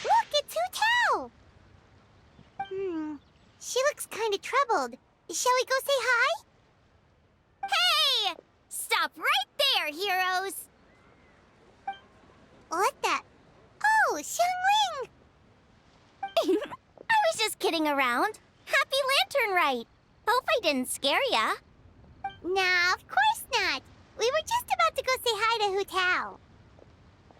Look, it's Hu Tao! She looks kind of troubled. Shall we go say hi? Hey! Stop right there, heroes! What the? Oh, Xiangling! I was just kidding around. Happy Lantern Rite! Hope I didn't scare ya. Nah, of course not. We were just about to go say hi to Hu Tao.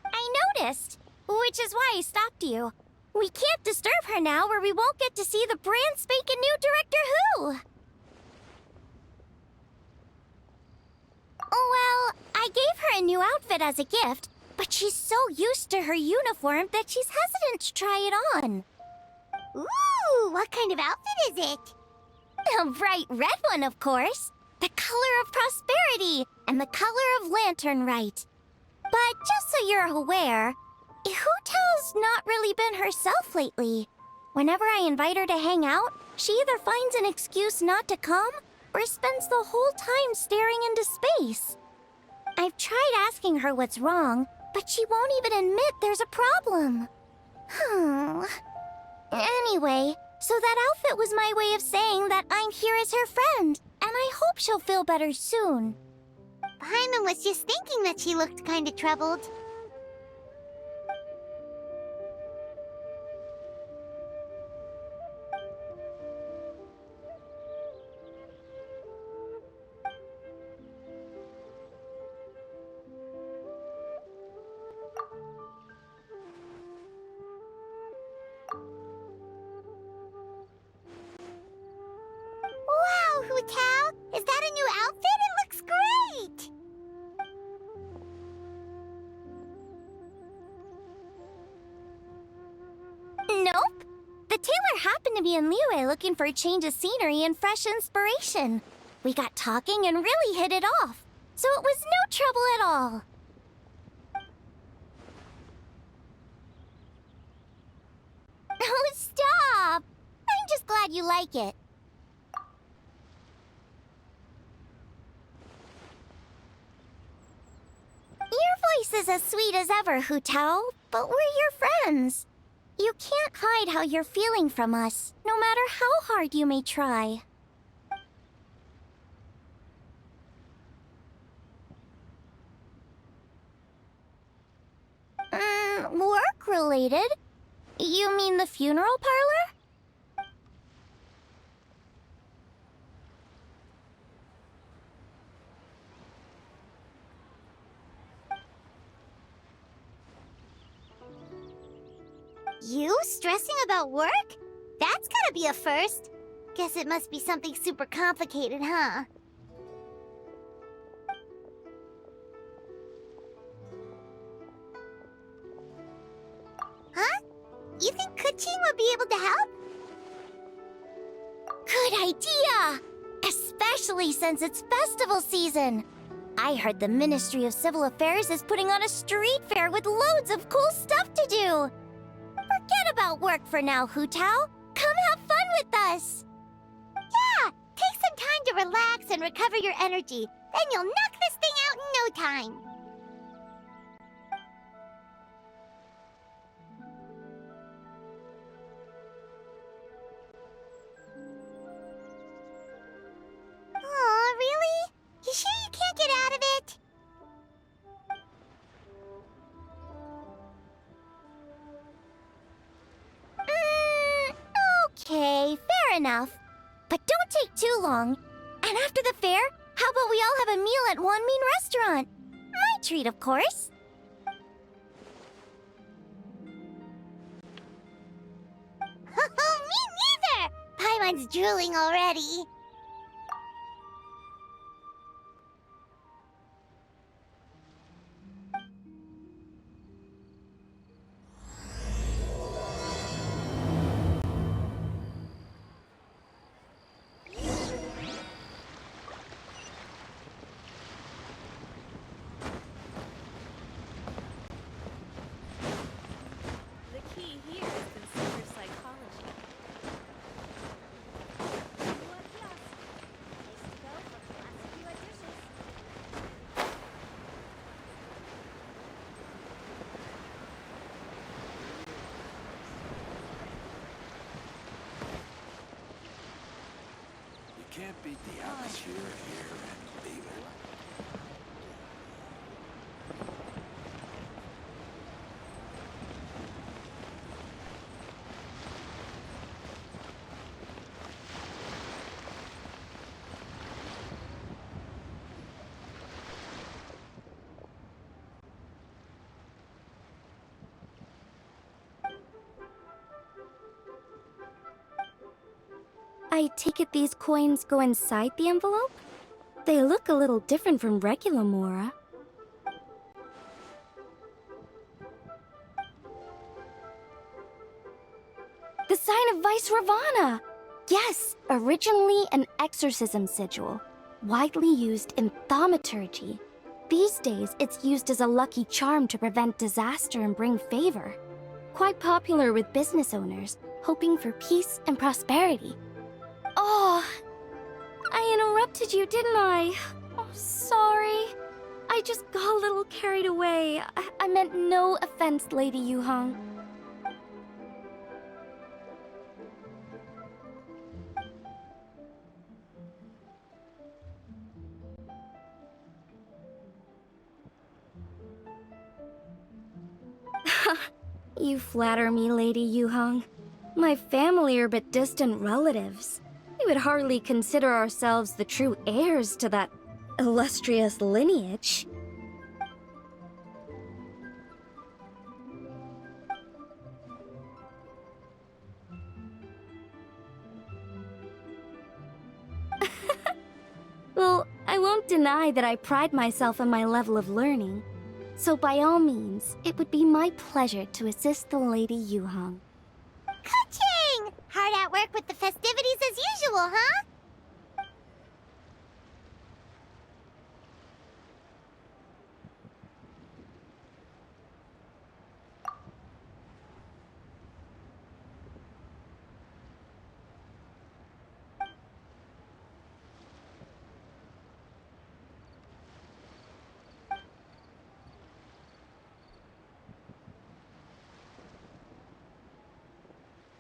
I noticed, which is why I stopped you. We can't disturb her now or we won't get to see the brand spanking new Director Who. Well, I gave her a new outfit as a gift, but she's so used to her uniform that she's hesitant to try it on. Ooh, what kind of outfit is it? A bright red one, of course. The color of prosperity and the color of Lantern Rite. But just so you're aware, Hu Tao's not really been herself lately. Whenever I invite her to hang out, she either finds an excuse not to come or spends the whole time staring into space. I've tried asking her what's wrong, but she won't even admit there's a problem. Anyway, so that outfit was my way of saying that I'm here as her friend, and I hope she'll feel better soon. Paimon was just thinking that she looked kind of troubled. Wow, Hu Tao! Is that a new outfit? It looks great! Nope. The tailor happened to be in Liyue looking for a change of scenery and fresh inspiration. We got talking and really hit it off, so it was no trouble at all. Oh, stop! I'm just glad you like it. Your voice is as sweet as ever, Hu Tao, but we're your friends. You can't hide how you're feeling from us, no matter how hard you may try. Work-related? You mean the funeral parlor? You stressing about work? That's gotta be a first. Guess it must be something super complicated, huh? Huh? You think Keqing would be able to help? Good idea! Especially since it's festival season. I heard the Ministry of Civil Affairs is putting on a street fair with loads of cool stuff to do. Forget about work for now, Hu Tao. Come have fun with us. Yeah! Take some time to relax and recover your energy. Then you'll knock this thing out in no time. Aw, really? You sure you can't get out of it? Okay, fair enough. But don't take too long. And after the fair, how about we all have a meal at Wanmin Restaurant? My treat, of course. Mine's drooling already. The key here is consumer psychology. What class? Place to go for classic UI dishes. You can't beat the atmosphere here and leave it. I take it these coins go inside the envelope? They look a little different from regular Mora. The sign of Vice Ravana! Yes, originally an exorcism sigil, widely used in thaumaturgy. These days, it's used as a lucky charm to prevent disaster and bring favor. Quite popular with business owners, hoping for peace and prosperity. Oh, I interrupted you, didn't I? Oh, sorry. I just got a little carried away. I meant no offense, Lady Yuhong. You flatter me, Lady Yuhong. My family are but distant relatives. We would hardly consider ourselves the true heirs to that illustrious lineage. Well, I won't deny that I pride myself on my level of learning. So by all means, it would be my pleasure to assist the Lady Yuhong. Ka-ching! Hard at work with the festivities as usual, huh?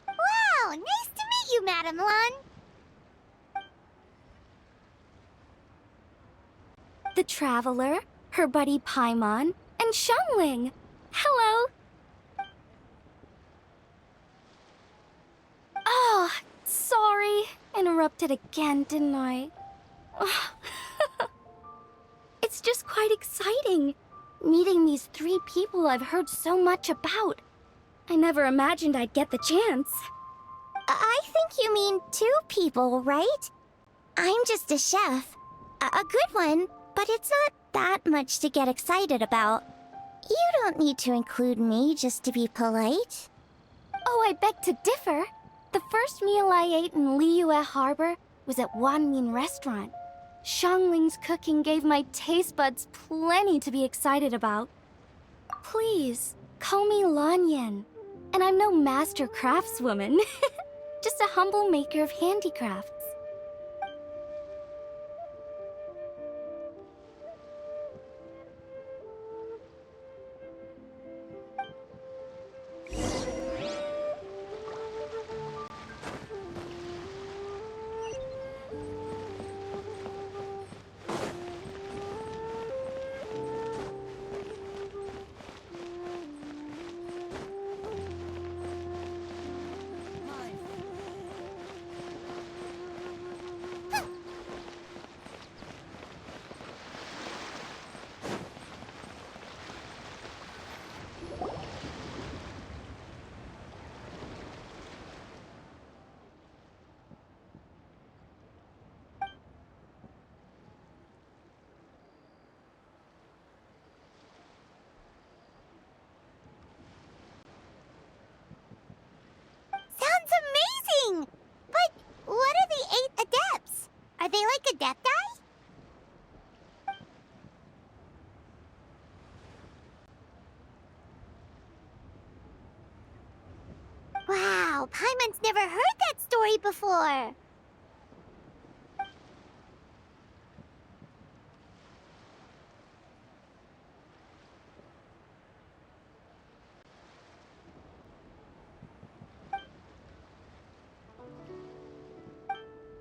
Wow, nice to meet you, Madam Lun. The Traveler, her buddy Paimon, and Xiangling. Hello! Oh, sorry. Interrupted again, didn't I? It's just quite exciting. Meeting these three people I've heard so much about. I never imagined I'd get the chance. I think you mean 2 people, right? I'm just a chef. A good one, but it's not that much to get excited about. You don't need to include me just to be polite. Oh, I beg to differ. The first meal I ate in Liyue Harbor was at Wanmin Restaurant. Xiangling's cooking gave my taste buds plenty to be excited about. Please, call me Lanyan. And I'm no master craftswoman. Just a humble maker of handicrafts. Wow, Paimon's never heard that story before.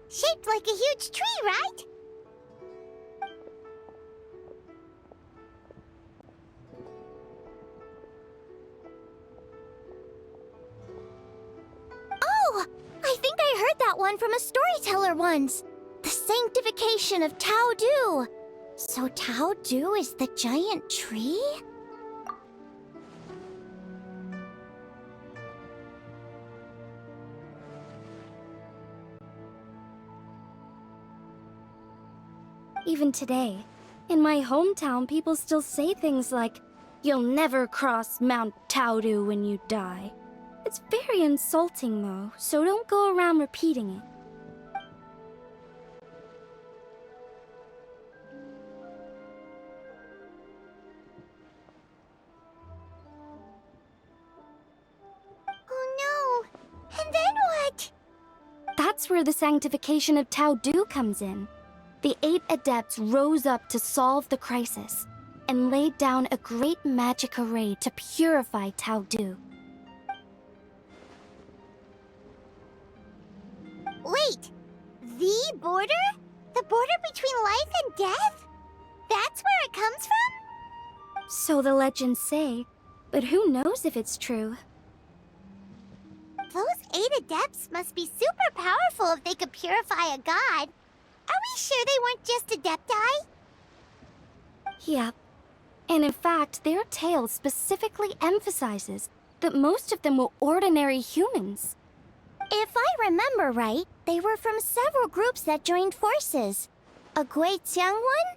Shaped like a huge tree, right? Oh! I think I heard that one from a storyteller once. The sanctification of Tao Du. So Tao Du is the giant tree? Even today, in my hometown, people still say things like, "You'll never cross Mount Taodu when you die." It's very insulting, though, so don't go around repeating it. Oh no! And then what? That's where the sanctification of Tao Du comes in. The 8 adepts rose up to solve the crisis and laid down a great magic array to purify Tao Du. Wait! The border? The border between life and death? That's where it comes from? So the legends say, but who knows if it's true? Those 8 adepts must be super powerful if they could purify a god. Are we sure they weren't just adepti? Yep. And in fact, their tale specifically emphasizes that most of them were ordinary humans. If I remember right, they were from several groups that joined forces. A Guixiang one,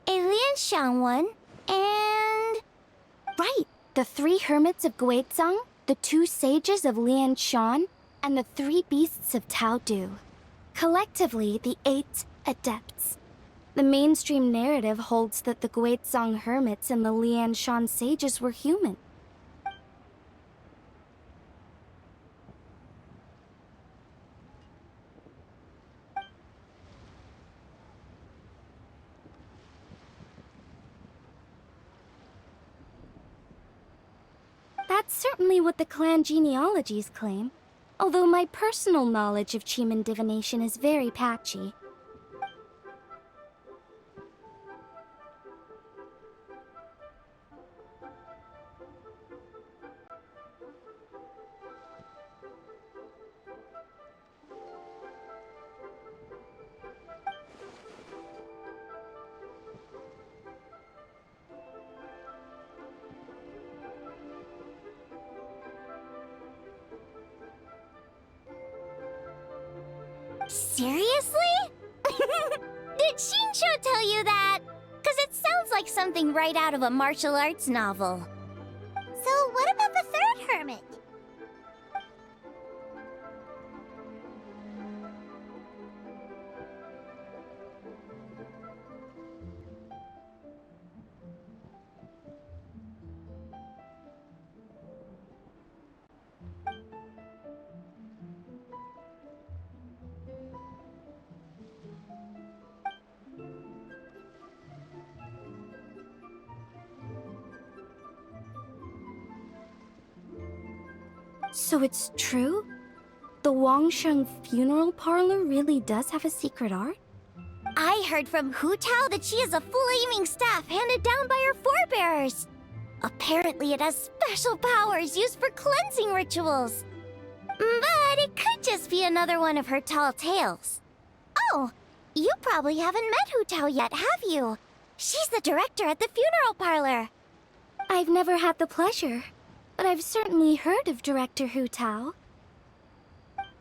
a Lianxiang one, and... Right! The 3 hermits of Guizhang, the 2 sages of Lianshan, and the 3 beasts of Tao Du. Collectively, the 8 adepts. The mainstream narrative holds that the Guizhang hermits and the Lianshan sages were human. That's certainly what the clan genealogies claim, although my personal knowledge of Chiman divination is very patchy. Seriously? Did Shinsho tell you that? Because it sounds like something right out of a martial arts novel. So what about the 3rd hermit? So it's true? The Wangsheng funeral parlor really does have a secret art? I heard from Hu Tao that she has a flaming staff handed down by her forebears. Apparently it has special powers used for cleansing rituals. But it could just be another one of her tall tales. Oh, you probably haven't met Hu Tao yet, have you? She's the director at the funeral parlor. I've never had the pleasure, but I've certainly heard of Director Hu Tao.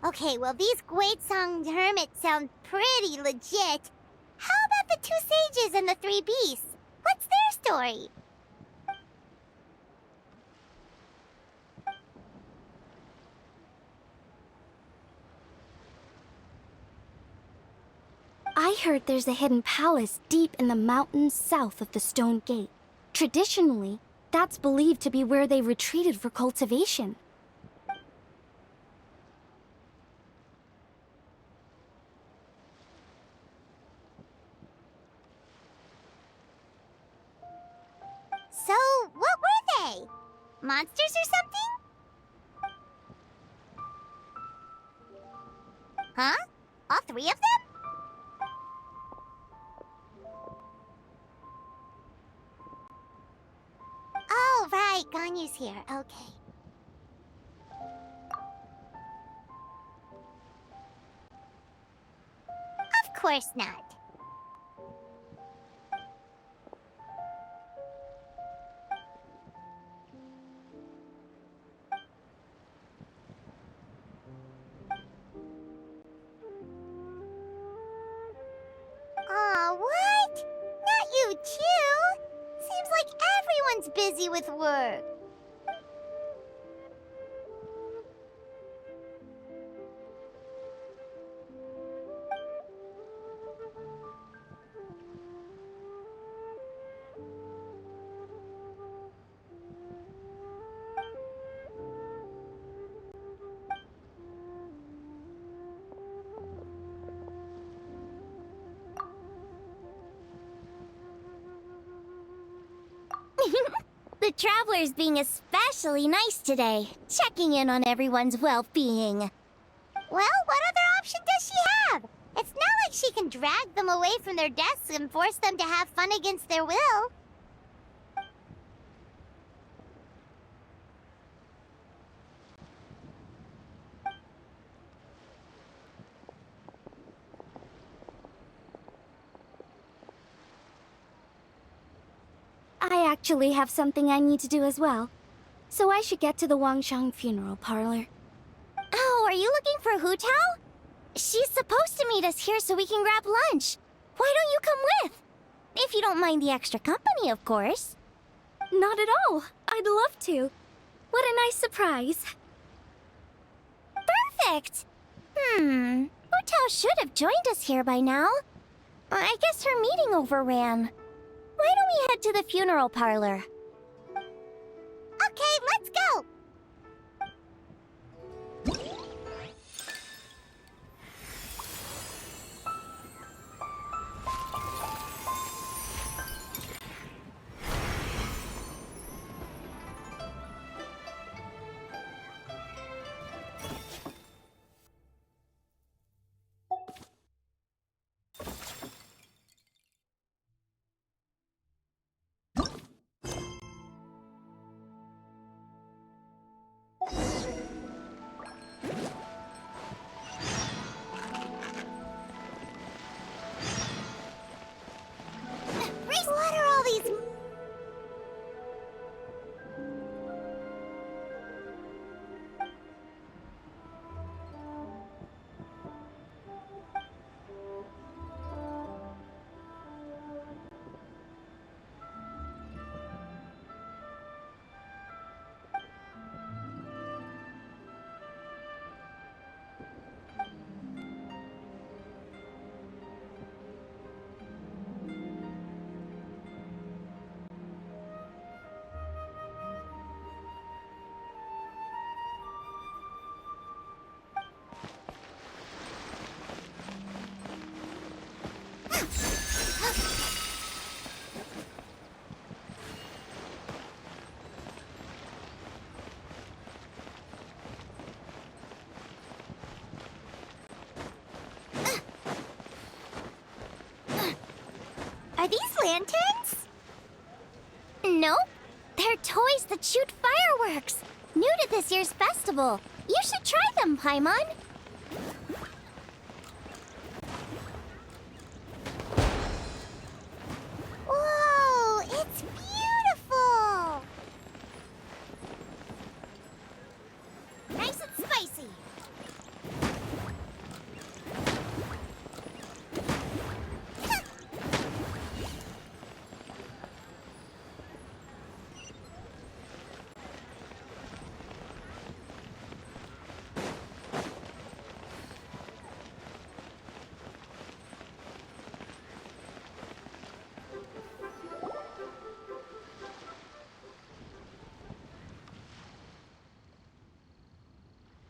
Okay, well these Guizhang hermits sound pretty legit. How about the 2 sages and the 3 beasts? What's their story? I heard there's a hidden palace deep in the mountains south of the Stone Gate. Traditionally, that's believed to be where they retreated for cultivation. monsters or something? Huh? All three of them? Oh, right. Ganyu's here. Okay. Of course not. Aw, what? Not you too? Seems like everyone's busy with work. The Traveler's being especially nice today, checking in on everyone's well-being. Well, what other option does she have? It's not like she can drag them away from their desks and force them to have fun against their will. I actually have something I need to do as well. So I should get to the Wangshang funeral parlor. Oh, are you looking for Hu Tao? She's supposed to meet us here so we can grab lunch. Why don't you come with? If you don't mind the extra company, of course. Not at all. I'd love to. What a nice surprise. Perfect! Hu Tao should have joined us here by now. I guess her meeting overran. Why don't we head to the funeral parlor? Okay, let's go! What are all these... Are these lanterns? Nope. They're toys that shoot fireworks. New to this year's festival. You should try them, Paimon. Whoa, it's beautiful! Nice and spicy.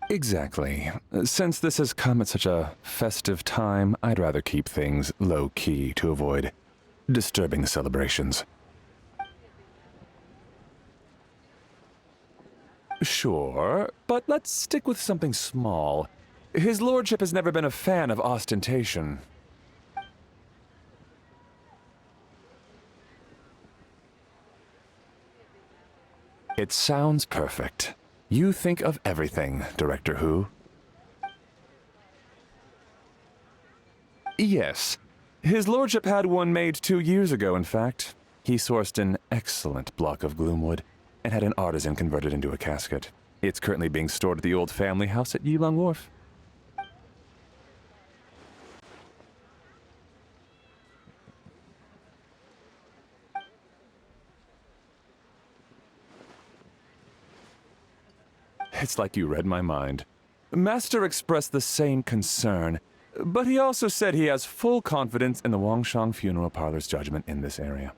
Exactly. Since this has come at such a festive time, I'd rather keep things low-key to avoid disturbing the celebrations. Sure, but let's stick with something small. His lordship has never been a fan of ostentation. It sounds perfect. You think of everything, Director Who. Yes. His lordship had one made 2 years ago, in fact. He sourced an excellent block of gloomwood and had an artisan convert it into a casket. It's currently being stored at the old family house at Yilong Wharf. It's like you read my mind. Master expressed the same concern, but he also said he has full confidence in the Wangshang Funeral Parlor's judgment in this area.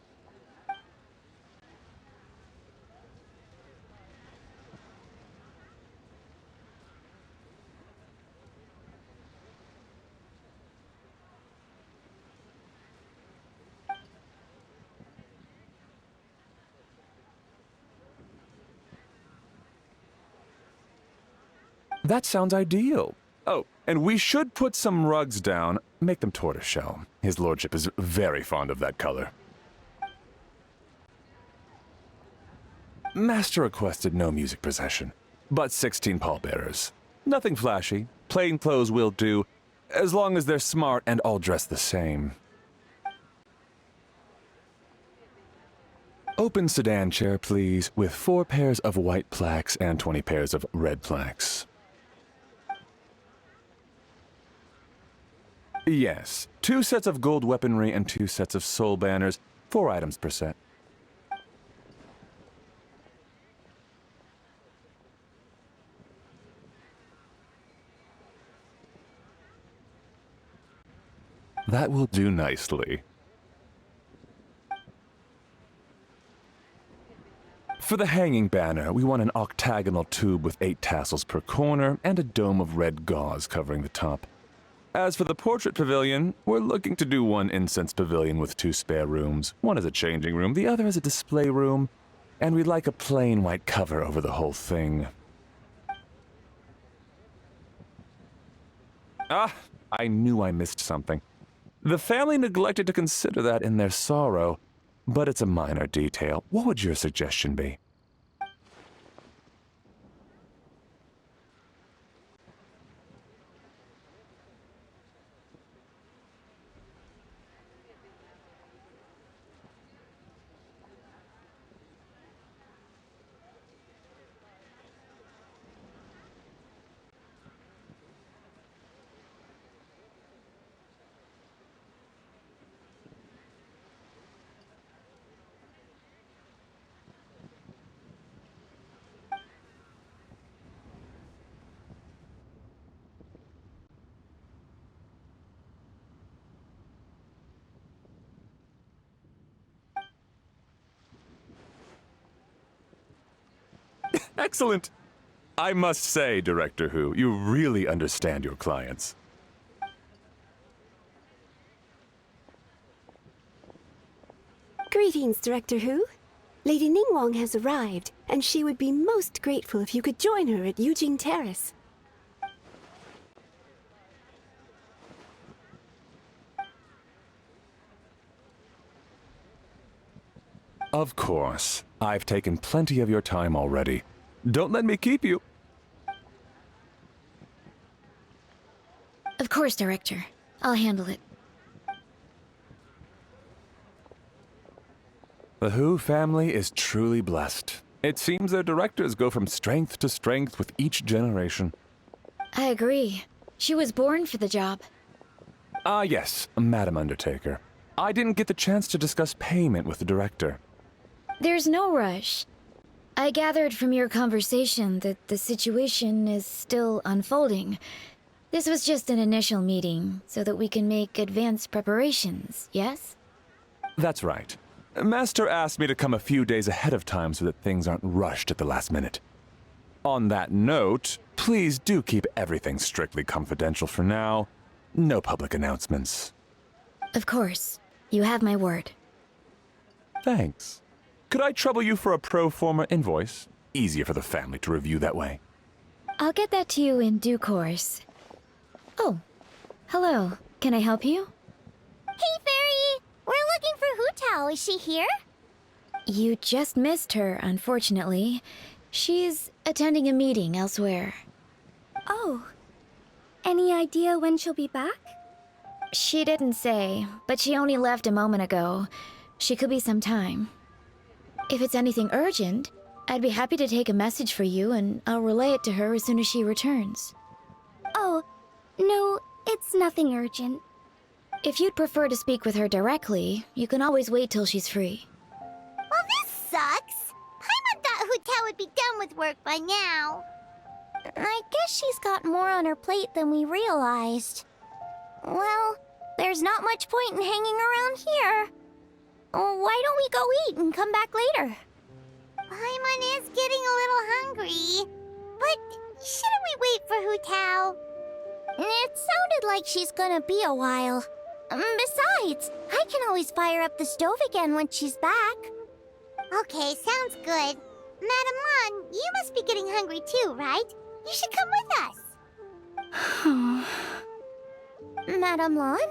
That sounds ideal. Oh, and we should put some rugs down. Make them tortoiseshell. His lordship is very fond of that color. Master requested no music procession, but 16 pallbearers. Nothing flashy. Plain clothes will do, as long as they're smart and all dressed the same. Open sedan chair, please, with 4 pairs of white plaques and 20 pairs of red plaques. Yes, 2 sets of gold weaponry and 2 sets of soul banners, 4 items per set. That will do nicely. For the hanging banner, we want an octagonal tube with 8 tassels per corner and a dome of red gauze covering the top. As for the portrait pavilion, we're looking to do one incense pavilion with 2 spare rooms. One is a changing room, the other is a display room, and we'd like a plain white cover over the whole thing. Ah, I knew I missed something. The family neglected to consider that in their sorrow, but it's a minor detail. What would your suggestion be? Excellent! I must say, Director Who, you really understand your clients. Greetings, Director Who. Lady Ningguang has arrived, and she would be most grateful if you could join her at Yujing Terrace. Of course. I've taken plenty of your time already. Don't let me keep you. Of course, Director. I'll handle it. The Who family is truly blessed. It seems their directors go from strength to strength with each generation. I agree. She was born for the job. Ah, yes, Madam Undertaker. I didn't get the chance to discuss payment with the director. There's no rush. I gathered from your conversation that the situation is still unfolding. This was just an initial meeting, so that we can make advanced preparations, yes? That's right. Master asked me to come a few days ahead of time so that things aren't rushed at the last minute. On that note, please do keep everything strictly confidential for now. No public announcements. Of course. You have my word. Thanks. Could I trouble you for a pro forma invoice? easier for the family to review that way. I'll get that to you in due course. Oh, hello. Can I help you? Hey, Fairy! We're looking for Hu Tao. Is she here? You just missed her, unfortunately. She's attending a meeting elsewhere. Oh. Any idea when she'll be back? She didn't say, but she only left a moment ago. She could be some time. If it's anything urgent, I'd be happy to take a message for you and I'll relay it to her as soon as she returns. Oh, no, it's nothing urgent. If you'd prefer to speak with her directly, you can always wait till she's free. Well, this sucks. Paimon thought Hu Tao would be done with work by now. I guess she's got more on her plate than we realized. Well, there's not much point in hanging around here. Why don't we go eat and come back later? Paimon is getting a little hungry. But shouldn't we wait for Hu Tao? It sounded like she's gonna be a while. Besides, I can always fire up the stove again when she's back. Okay, sounds good. Madame Lan, you must be getting hungry too, right? You should come with us. Madame Lan?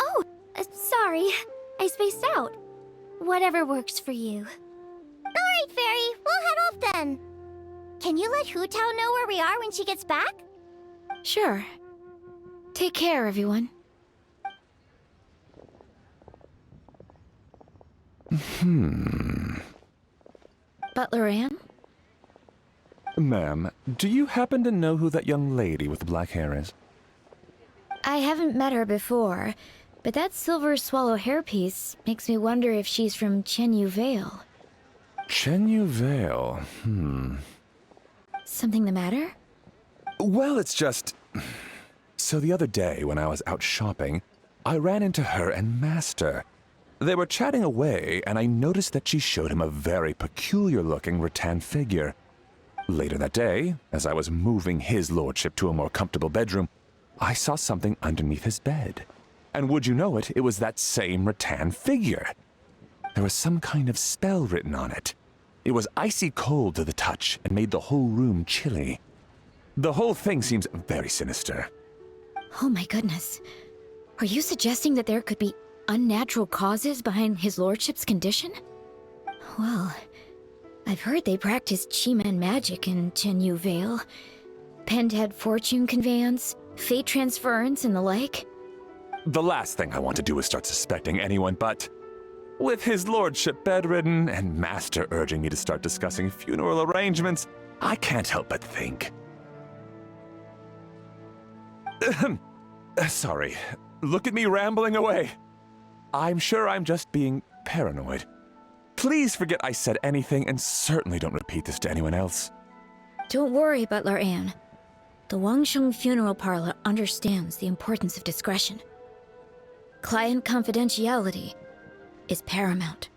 Oh, sorry. I spaced out. Whatever works for you. Alright, Fairy, we'll head off then. Can you let Hu Tao know where we are when she gets back? Sure. Take care, everyone. Butler Anne? Ma'am, do you happen to know who that young lady with the black hair is? I haven't met her before, but that silver swallow hairpiece makes me wonder if she's from Chenyu Vale. Chenyu Vale, Something the matter? Well, it's just... So the other day, when I was out shopping, I ran into her and Master. They were chatting away, and I noticed that she showed him a very peculiar-looking rattan figure. Later that day, as I was moving his lordship to a more comfortable bedroom, I saw something underneath his bed. And would you know it, it was that same rattan figure. There was some kind of spell written on it. It was icy cold to the touch and made the whole room chilly. The whole thing seems very sinister. Oh my goodness. Are you suggesting that there could be unnatural causes behind his lordship's condition? Well, I've heard they practice Chi-Man magic in Chenyu Vale. Pendhead fortune conveyance, fate transference, and the like. The last thing I want to do is start suspecting anyone, but... With his lordship bedridden and Master urging me to start discussing funeral arrangements, I can't help but think. Sorry. Look at me rambling away. I'm sure I'm just being paranoid. Please forget I said anything and certainly don't repeat this to anyone else. Don't worry, Butler Anne. The Wangsheng Funeral Parlor understands the importance of discretion. Client confidentiality is paramount.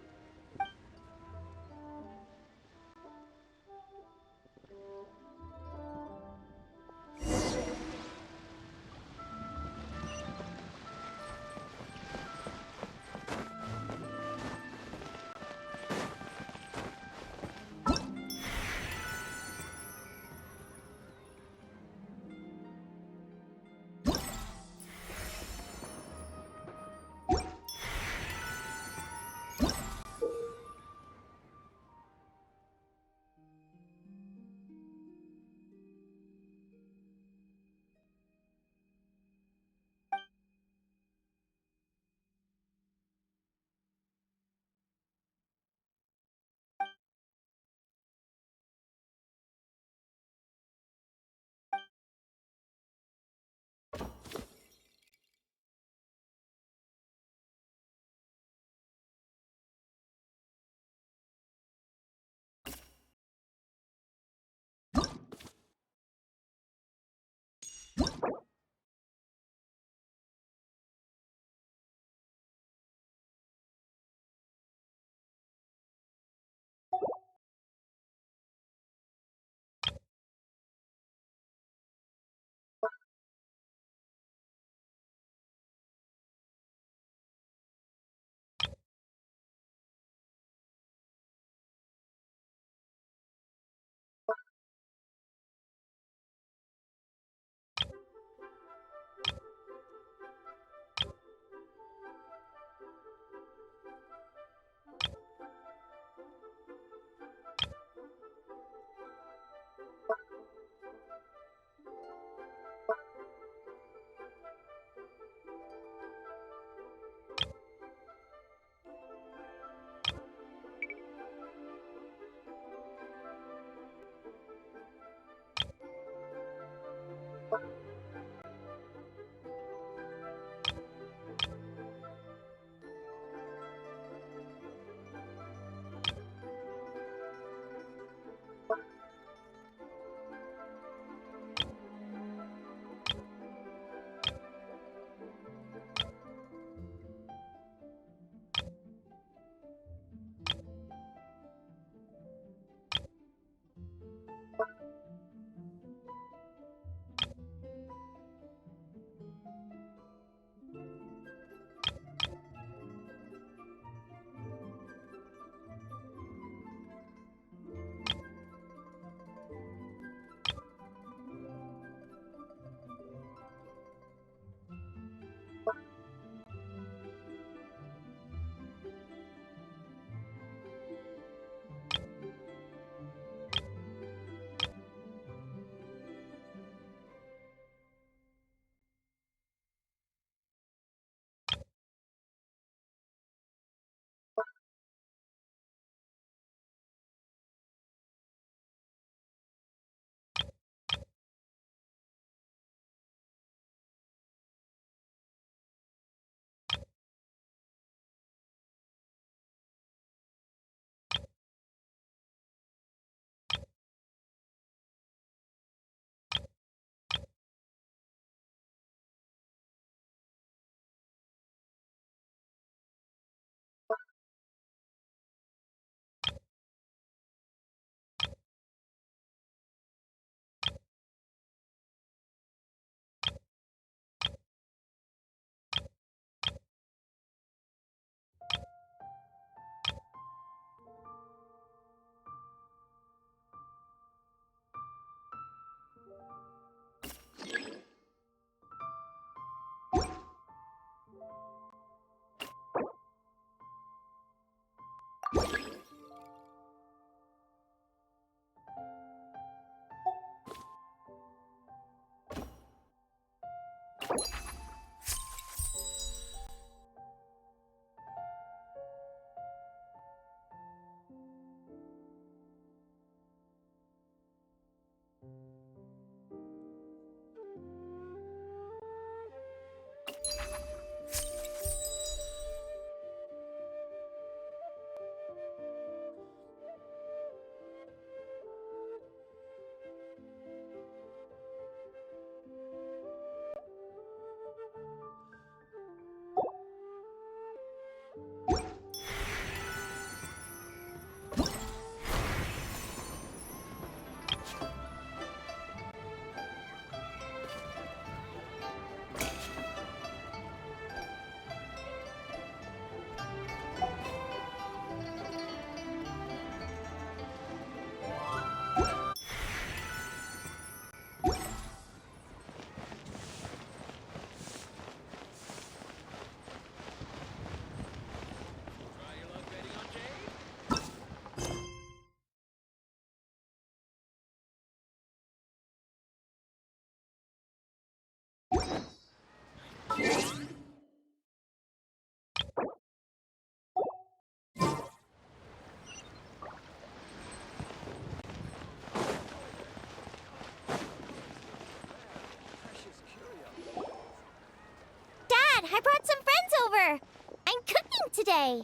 I brought some friends over. I'm cooking today.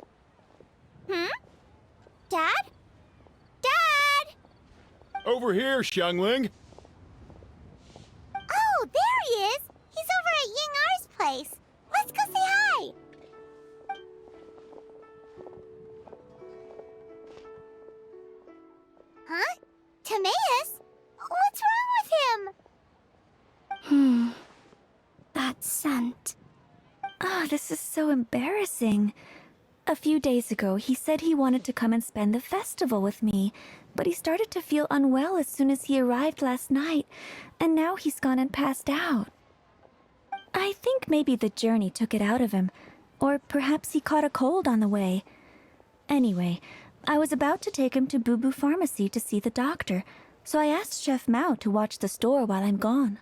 Dad? Dad! Over here, Xiangling. Oh, there he is. He's over at Ying R's place. Let's go say hi. Huh? Timaeus? What's wrong with him? That scent. Oh, this is so embarrassing. A few days ago, he said he wanted to come and spend the festival with me, but he started to feel unwell as soon as he arrived last night, and now he's gone and passed out. I think maybe the journey took it out of him, or perhaps he caught a cold on the way. Anyway, I was about to take him to Boo Boo Pharmacy to see the doctor, so I asked Chef Mao to watch the store while I'm gone.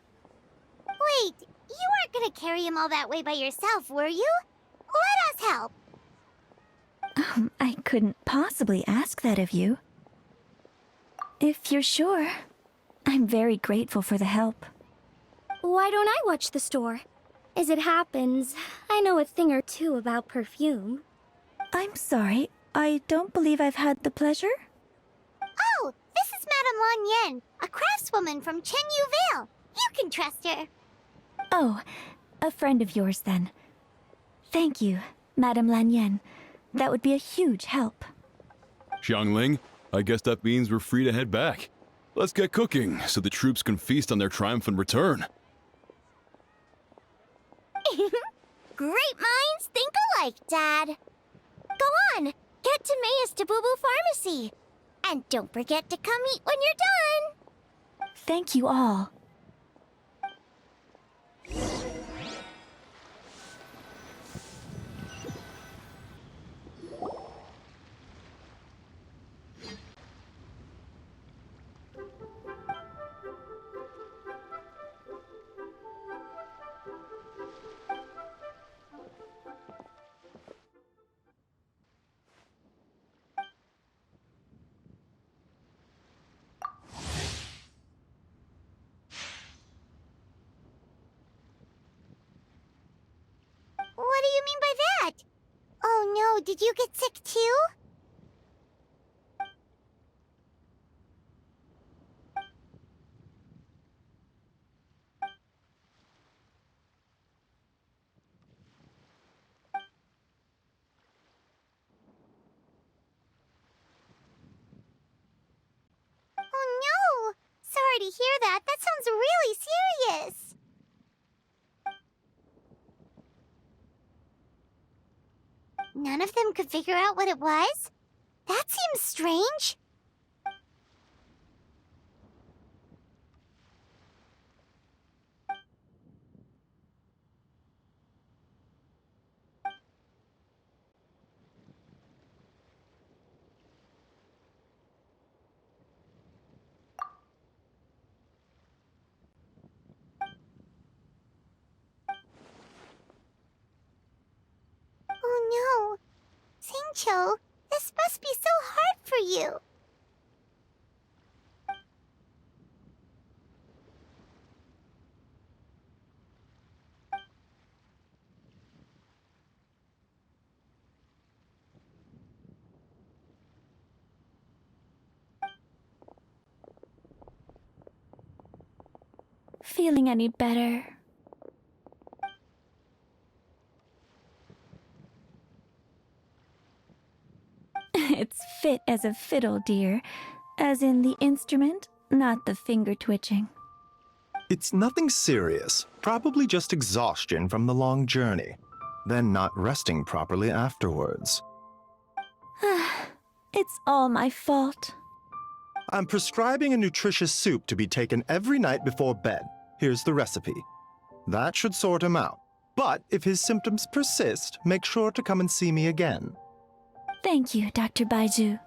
Wait, you weren't gonna carry him all that way by yourself, were you? Let us help. I couldn't possibly ask that of you. If you're sure, I'm very grateful for the help. Why don't I watch the store? As it happens, I know a thing or two about perfume. I'm sorry, I don't believe I've had the pleasure. Oh, this is Madame Lan Yen, a craftswoman from Chenyu Vale. You can trust her. Oh, a friend of yours then. Thank you, Madame Lan Yen. That would be a huge help. Xiangling, I guess that means we're free to head back. Let's get cooking so the troops can feast on their triumphant return. Great minds think alike, Dad. Go on, get to Mayus to Boo Boo Pharmacy. And don't forget to come eat when you're done. Thank you all. What do you mean by that? Oh no, did you get sick too? Oh no! Sorry to hear that. That sounds really serious. None of them could figure out what it was? That seems strange. Oh no. Singcho, this must be so hard for you. Feeling any better? It's fit as a fiddle, dear. As in the instrument, not the finger twitching. It's nothing serious, probably just exhaustion from the long journey, then not resting properly afterwards. It's all my fault. I'm prescribing a nutritious soup to be taken every night before bed. Here's the recipe. That should sort him out. But if his symptoms persist, make sure to come and see me again. Thank you, Dr. Baiju.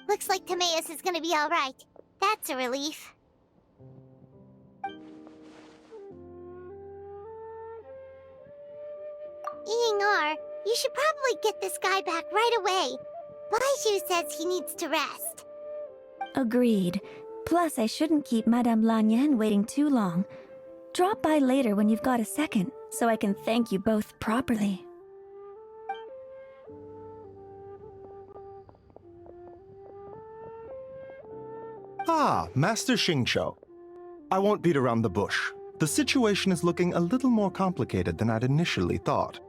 Looks like Timaeus is gonna be alright. That's a relief. Ying-ar, you should probably get this guy back right away. Baiju says he needs to rest. Agreed. Plus, I shouldn't keep Madame Lan Yen waiting too long. Drop by later when you've got a second, so I can thank you both properly. Ah, Master Xingqiu. I won't beat around the bush. The situation is looking a little more complicated than I'd initially thought.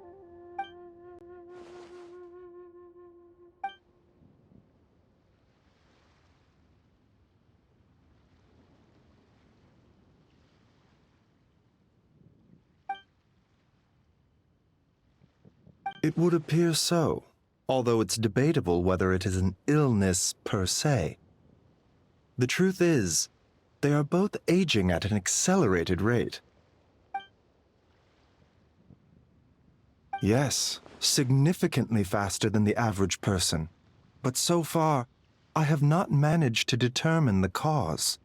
It would appear so, although it's debatable whether it is an illness per se. The truth is, they are both aging at an accelerated rate. Yes, significantly faster than the average person. But so far, I have not managed to determine the cause.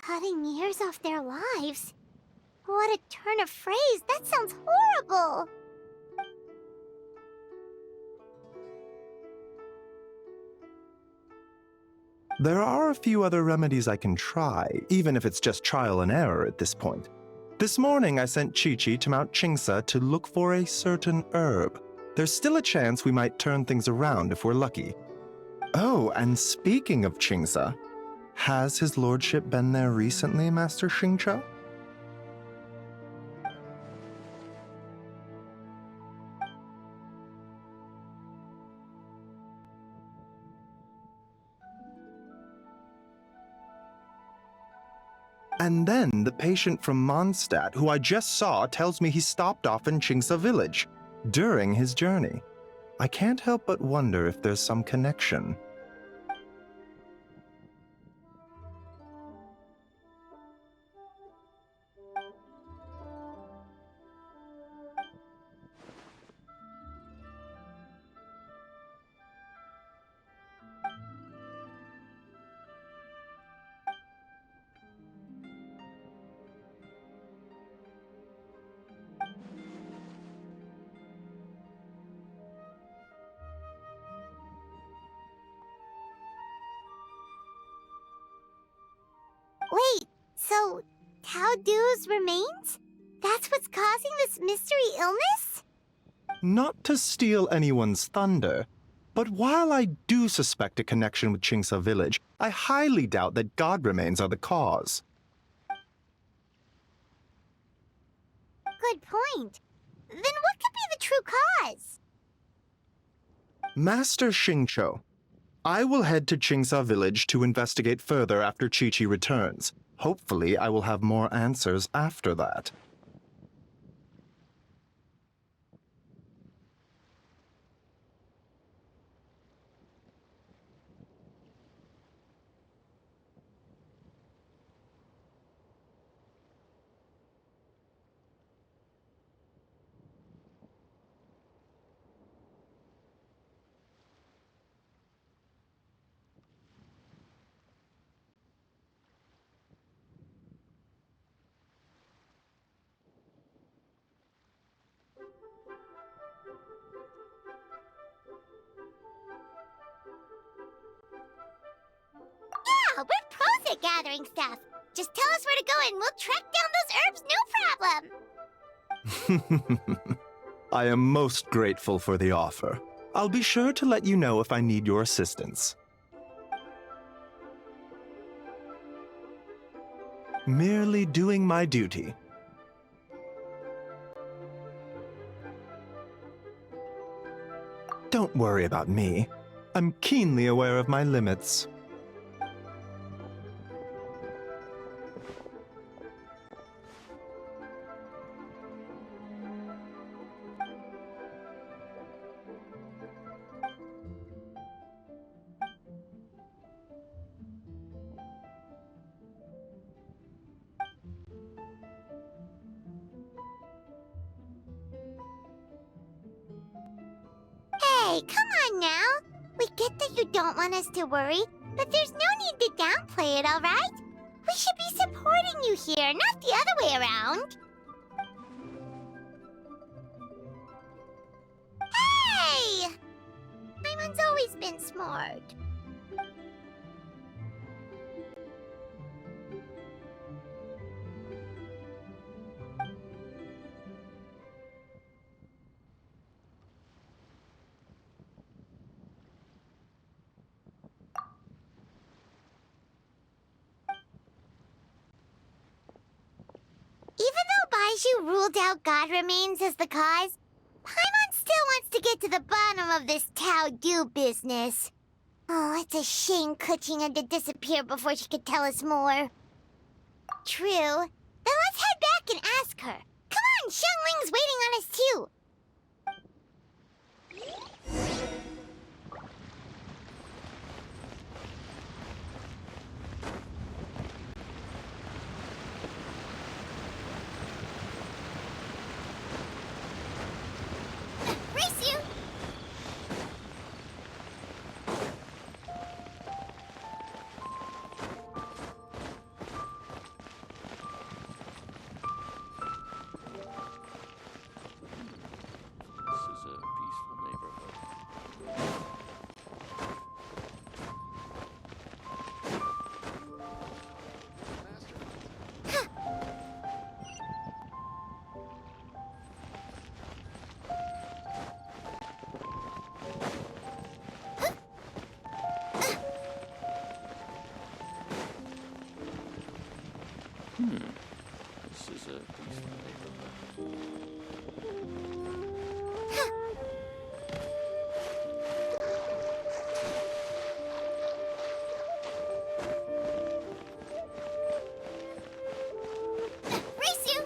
Cutting years off their lives? What a turn of phrase! That sounds horrible! There are a few other remedies I can try, even if it's just trial and error at this point. This morning I sent Chi-Chi to Mount Chingsa to look for a certain herb. There's still a chance we might turn things around if we're lucky. Oh, and speaking of Chingsa, has his lordship been there recently, Master Xingqiu? And then the patient from Mondstadt, who I just saw, tells me he stopped off in Chingsa village during his journey. I can't help but wonder if there's some connection. Wait, so Tao Du's remains? That's what's causing this mystery illness? Not to steal anyone's thunder, but while I do suspect a connection with Chingsa village, I highly doubt that god remains are the cause. Good point. Then what could be the true cause? Master Xingqiu, I will head to Chingsa village to investigate further after Chi-Chi returns. Hopefully, I will have more answers after that. Yeah, we're pros at gathering stuff. Just tell us where to go and we'll track down those herbs, no problem. I am most grateful for the offer. I'll be sure to let you know if I need your assistance. Merely doing my duty. Don't worry about me. I'm keenly aware of my limits. Hey, come on now. We get that you don't want us to worry, but there's no need to downplay it, all right? We should be supporting you here, not the other way around. Hey! Paimon's always been smart. Even though Baizhu ruled out God remains as the cause, Paimon still wants to get to the bottom of this Tao Du business. Oh, it's a shame Kuching had to disappear before she could tell us more. True. Then let's head back and ask her. Come on, Xiangling's waiting on us too. This is a piece of paper. Race you!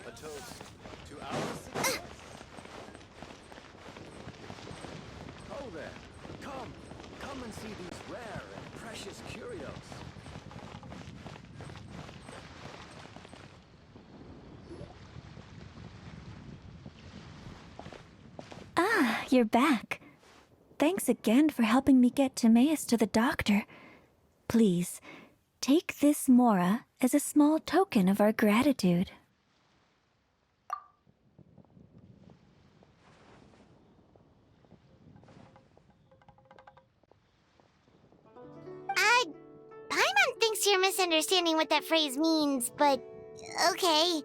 A toast to our success. Oh there. Come and see these rare and precious curios. Ah, you're back. Thanks again for helping me get Timaeus to the doctor. Please, take this Mora as a small token of our gratitude. Paimon thinks you're misunderstanding what that phrase means, but okay.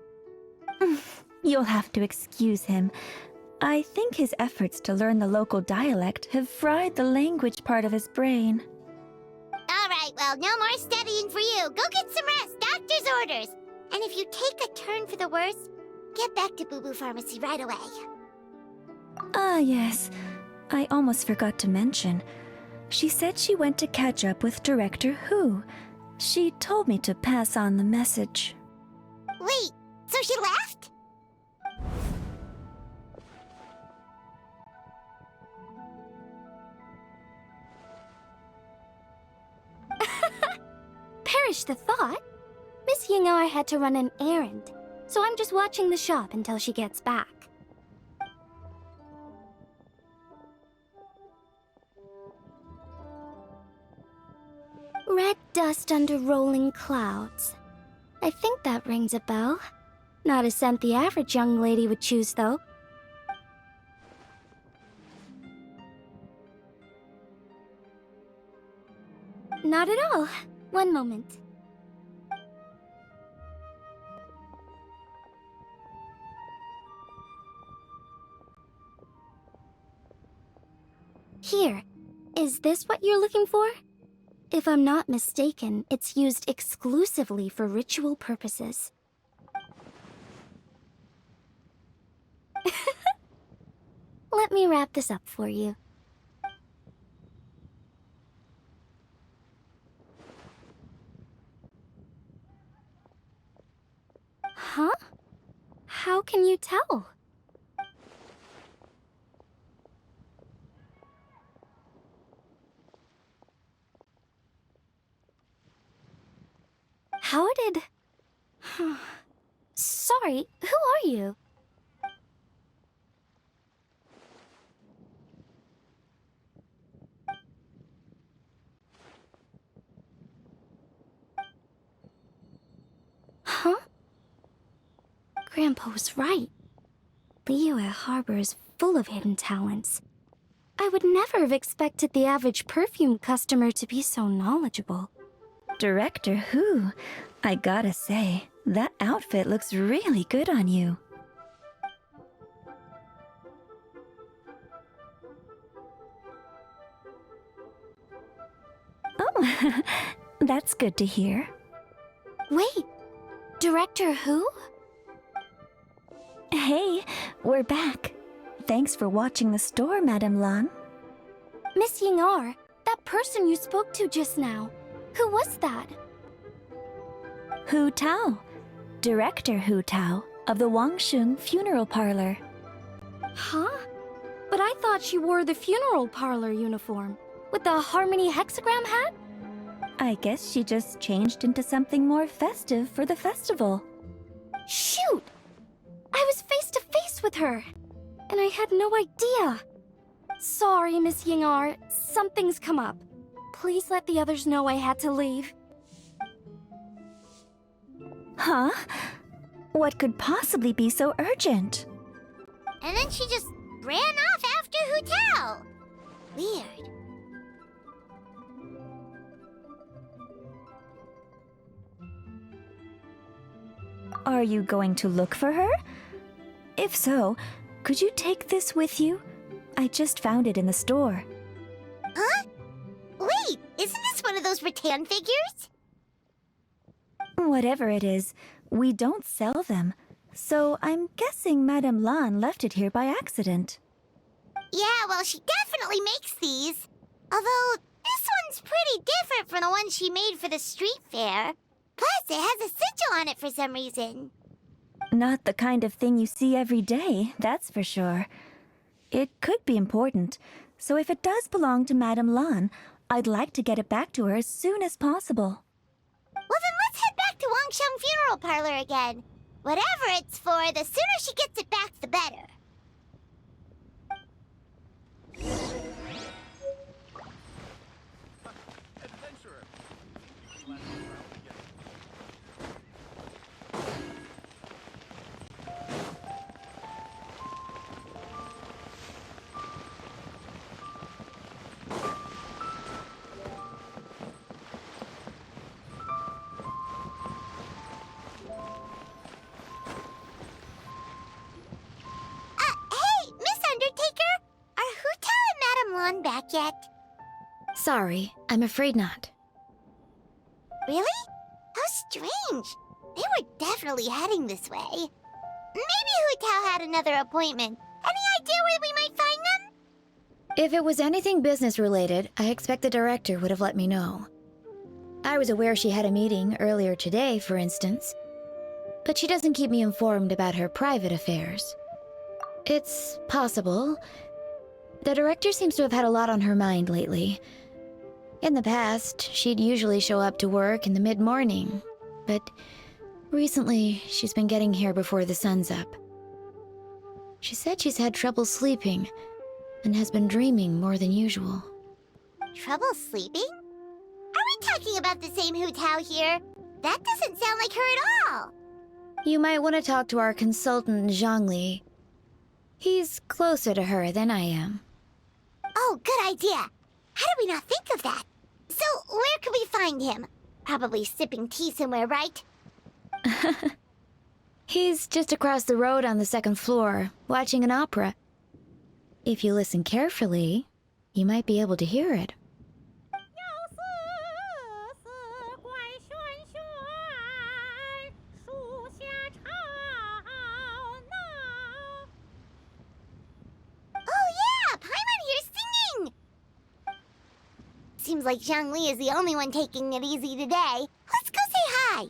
You'll have to excuse him. I think his efforts to learn the local dialect have fried the language part of his brain. Alright, well, no more studying for you. Go get some rest, doctor's orders. And if you take a turn for the worse, get back to Boo Boo Pharmacy right away. Ah, yes. I almost forgot to mention. She said she went to catch up with Director Who. She told me to pass on the message. Wait, so she left? Perish the thought. Miss Ying'ar had to run an errand, so I'm just watching the shop until she gets back. Red dust under rolling clouds. I think that rings a bell. Not a scent the average young lady would choose, though. Not at all. One moment. Here. Is this what you're looking for? If I'm not mistaken, it's used exclusively for ritual purposes. Let me wrap this up for you. Huh? How can you tell? How did... Sorry, who are you? Huh? Grandpa was right. Liyue Harbor is full of hidden talents. I would never have expected the average perfume customer to be so knowledgeable. Director Who? I gotta say, that outfit looks really good on you. Oh, that's good to hear. Wait, Director Who? Hey, we're back. Thanks for watching the store, Madame Lan. Miss Ying'ar, that person you spoke to just now. Who was that? Hu Tao, Director Hu Tao of the Wangsheng Funeral Parlor. Huh? But I thought she wore the funeral parlor uniform, with the Harmony hexagram hat? I guess she just changed into something more festive for the festival. Shoot! I I was face to face with her, and I had no idea. Sorry, Miss Yingar. Something's come up. Please let the others know I had to leave. Huh? What could possibly be so urgent? And then she just ran off after Hu Tao. Weird. Are you going to look for her? If so, could you take this with you? I just found it in the store. Huh? Wait, isn't this one of those rattan figures? Whatever it is, we don't sell them. So I'm guessing Madame Lan left it here by accident. Yeah, well, she definitely makes these. Although, this one's pretty different from the one she made for the street fair. Plus, it has a sigil on it for some reason. Not the kind of thing you see every day, that's for sure. It could be important, so if it does belong to Madame Lan, I'd like to get it back to her as soon as possible. Well, then let's head back to Wangsheng Funeral Parlor again. Whatever it's for, the sooner she gets it back, the better. Adventurer. Hey, Miss Undertaker! Are Hu Tao and Madame Lan back yet? Sorry, I'm afraid not. Really? How strange. They were definitely heading this way. Maybe Hu Tao had another appointment. Any idea where we might find them? If it was anything business related, I expect the director would have let me know. I was aware she had a meeting earlier today, for instance. But she doesn't keep me informed about her private affairs. It's possible. The director seems to have had a lot on her mind lately. In the past, she'd usually show up to work in the mid-morning, but recently she's been getting here before the sun's up. She said she's had trouble sleeping and has been dreaming more than usual. Trouble sleeping? Are we talking about the same Hu Tao here? That doesn't sound like her at all. You might want to talk to our consultant, Zhongli. He's closer to her than I am. Oh, good idea. How did we not think of that? So, where could we find him? Probably sipping tea somewhere, right? He's just across the road on the second floor, watching an opera. If you listen carefully, you might be able to hear it. Oh yeah, Paimon here's singing! Seems like Zhongli is the only one taking it easy today. Let's go say hi!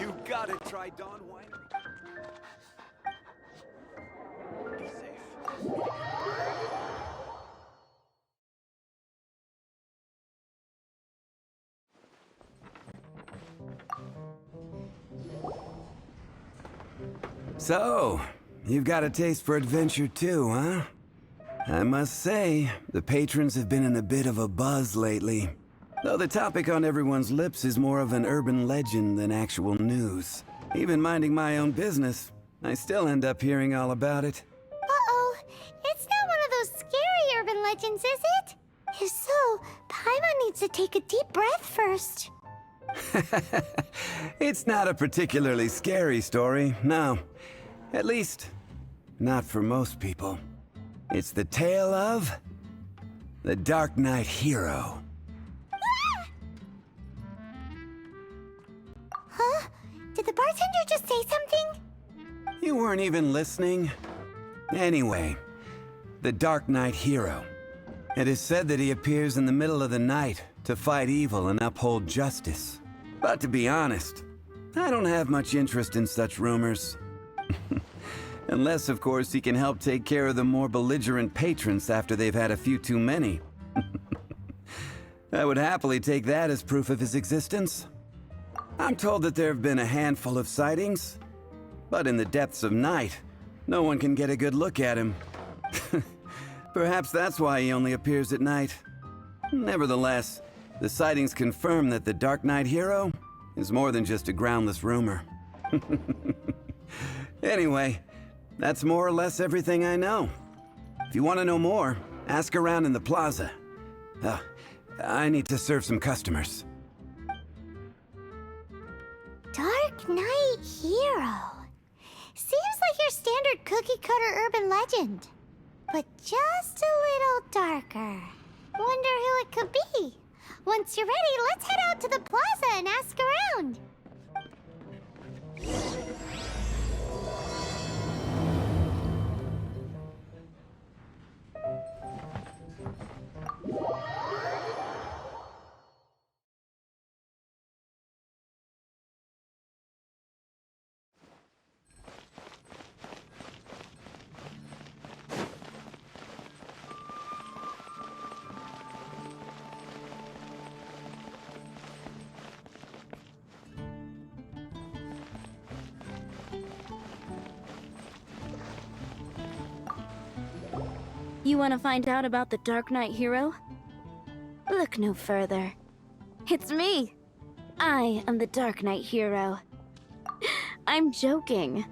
You gotta try Dawn Winery. Be safe. So, you've got a taste for adventure too, huh? I must say, the patrons have been in a bit of a buzz lately. Though the topic on everyone's lips is more of an urban legend than actual news. Even minding my own business, I still end up hearing all about it. Uh-oh. It's not one of those scary urban legends, is it? If so, Paimon needs to take a deep breath first. It's not a particularly scary story, no. At least, not for most people. It's the tale of the Dark Knight Hero. Huh? Did the bartender just say something? You weren't even listening. Anyway, the Dark Knight Hero. It is said that he appears in the middle of the night to fight evil and uphold justice. But to be honest, I don't have much interest in such rumors. Unless, of course, he can help take care of the more belligerent patrons after they've had a few too many. I would happily take that as proof of his existence. I'm told that there have been a handful of sightings, but in the depths of night, no one can get a good look at him. Perhaps that's why he only appears at night. Nevertheless, the sightings confirm that the Dark Knight Hero is more than just a groundless rumor. Anyway, that's more or less everything I know. If you want to know more, ask around in the plaza. I need to serve some customers. Dark Knight Hero. Seems like your standard cookie-cutter urban legend. But just a little darker. Wonder who it could be. Once you're ready, let's head out to the plaza and ask around. You want to find out about the Dark Knight Hero? Look no further. It's me! I am the Dark Knight Hero. I'm joking.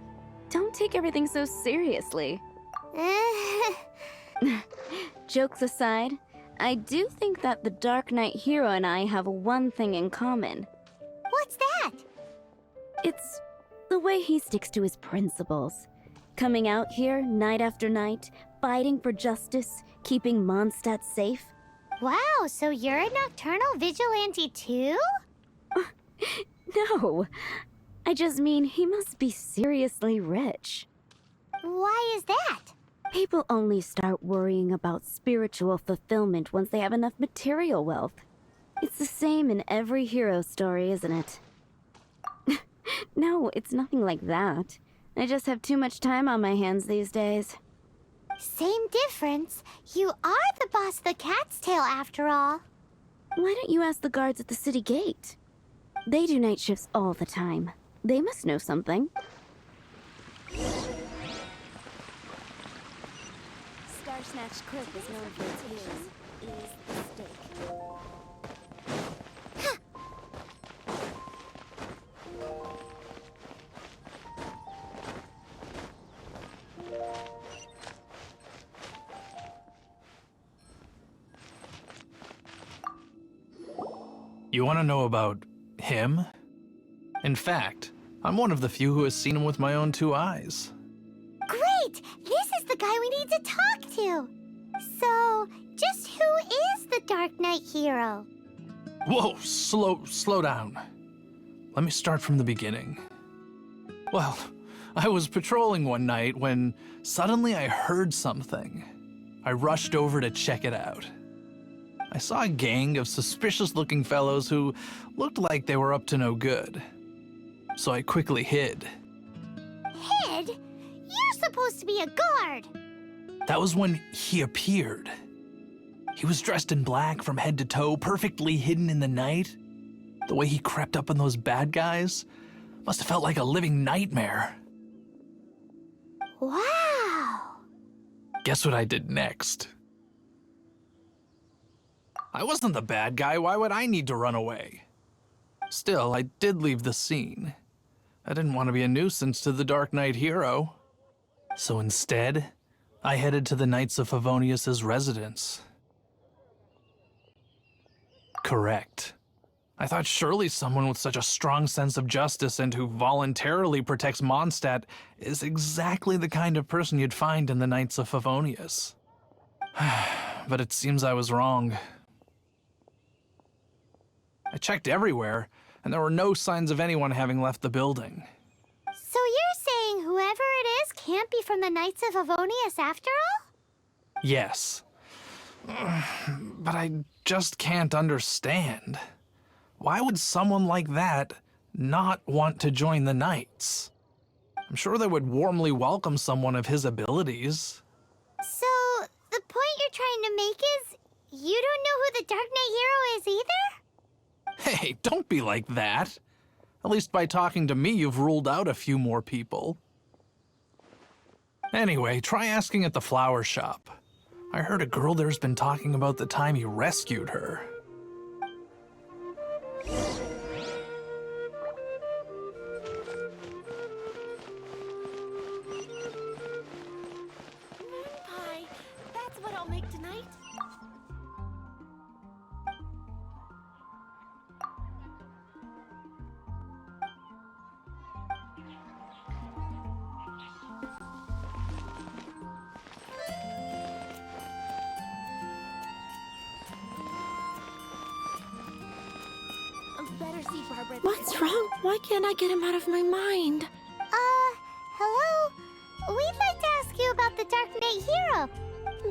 Don't take everything so seriously. Jokes aside, I do think that the Dark Knight Hero and I have one thing in common. What's that? It's the way he sticks to his principles. Coming out here night after night, fighting for justice, keeping Mondstadt safe. Wow, so you're a nocturnal vigilante too? No, I just mean he must be seriously rich. Why is that? People only start worrying about spiritual fulfillment once they have enough material wealth. It's the same in every hero story, isn't it? No, it's nothing like that. I just have too much time on my hands these days. Same difference. You are the boss of the Cat's Tail after all. Why don't you ask the guards at the city gate? They do night shifts all the time. They must know something. Star Snatch Cliff is known for its heroes. Is the stake. You want to know about him? In fact, I'm one of the few who has seen him with my own two eyes. Great! This is the guy we need to talk to. So, just who is the Dark Knight Hero? Whoa, slow down. Let me start from the beginning. Well, I was patrolling one night when suddenly I heard something. I rushed over to check it out. I saw a gang of suspicious-looking fellows who looked like they were up to no good. so I quickly hid. Hid? You're supposed to be a guard. That was when he appeared. He was dressed in black from head to toe, perfectly hidden in the night. The way he crept up on those bad guys must have felt like a living nightmare. Wow. Guess what I did next? I wasn't the bad guy. Why would I need to run away? Still, I did leave the scene. I didn't want to be a nuisance to the Dark Knight hero. So instead, I headed to the Knights of Favonius' residence. Correct. I thought surely someone with such a strong sense of justice and who voluntarily protects Mondstadt is exactly the kind of person you'd find in the Knights of Favonius. But it seems I was wrong. I checked everywhere, and there were no signs of anyone having left the building. So you're saying whoever it is can't be from the Knights of Favonius after all? Yes. But I just can't understand. Why would someone like that not want to join the Knights? I'm sure they would warmly welcome someone of his abilities. So, the point you're trying to make is you don't know who the Dark Knight hero is either? Hey, don't be like that. At least by talking to me, you've ruled out a few more people. Anyway, try asking at the flower shop. I heard a girl there's been talking about the time you rescued her. Pie. That's what I'll make tonight. Better see Barbara. What's wrong? Why can't I get him out of my mind? Hello? We'd like to ask you about the Dark Knight hero.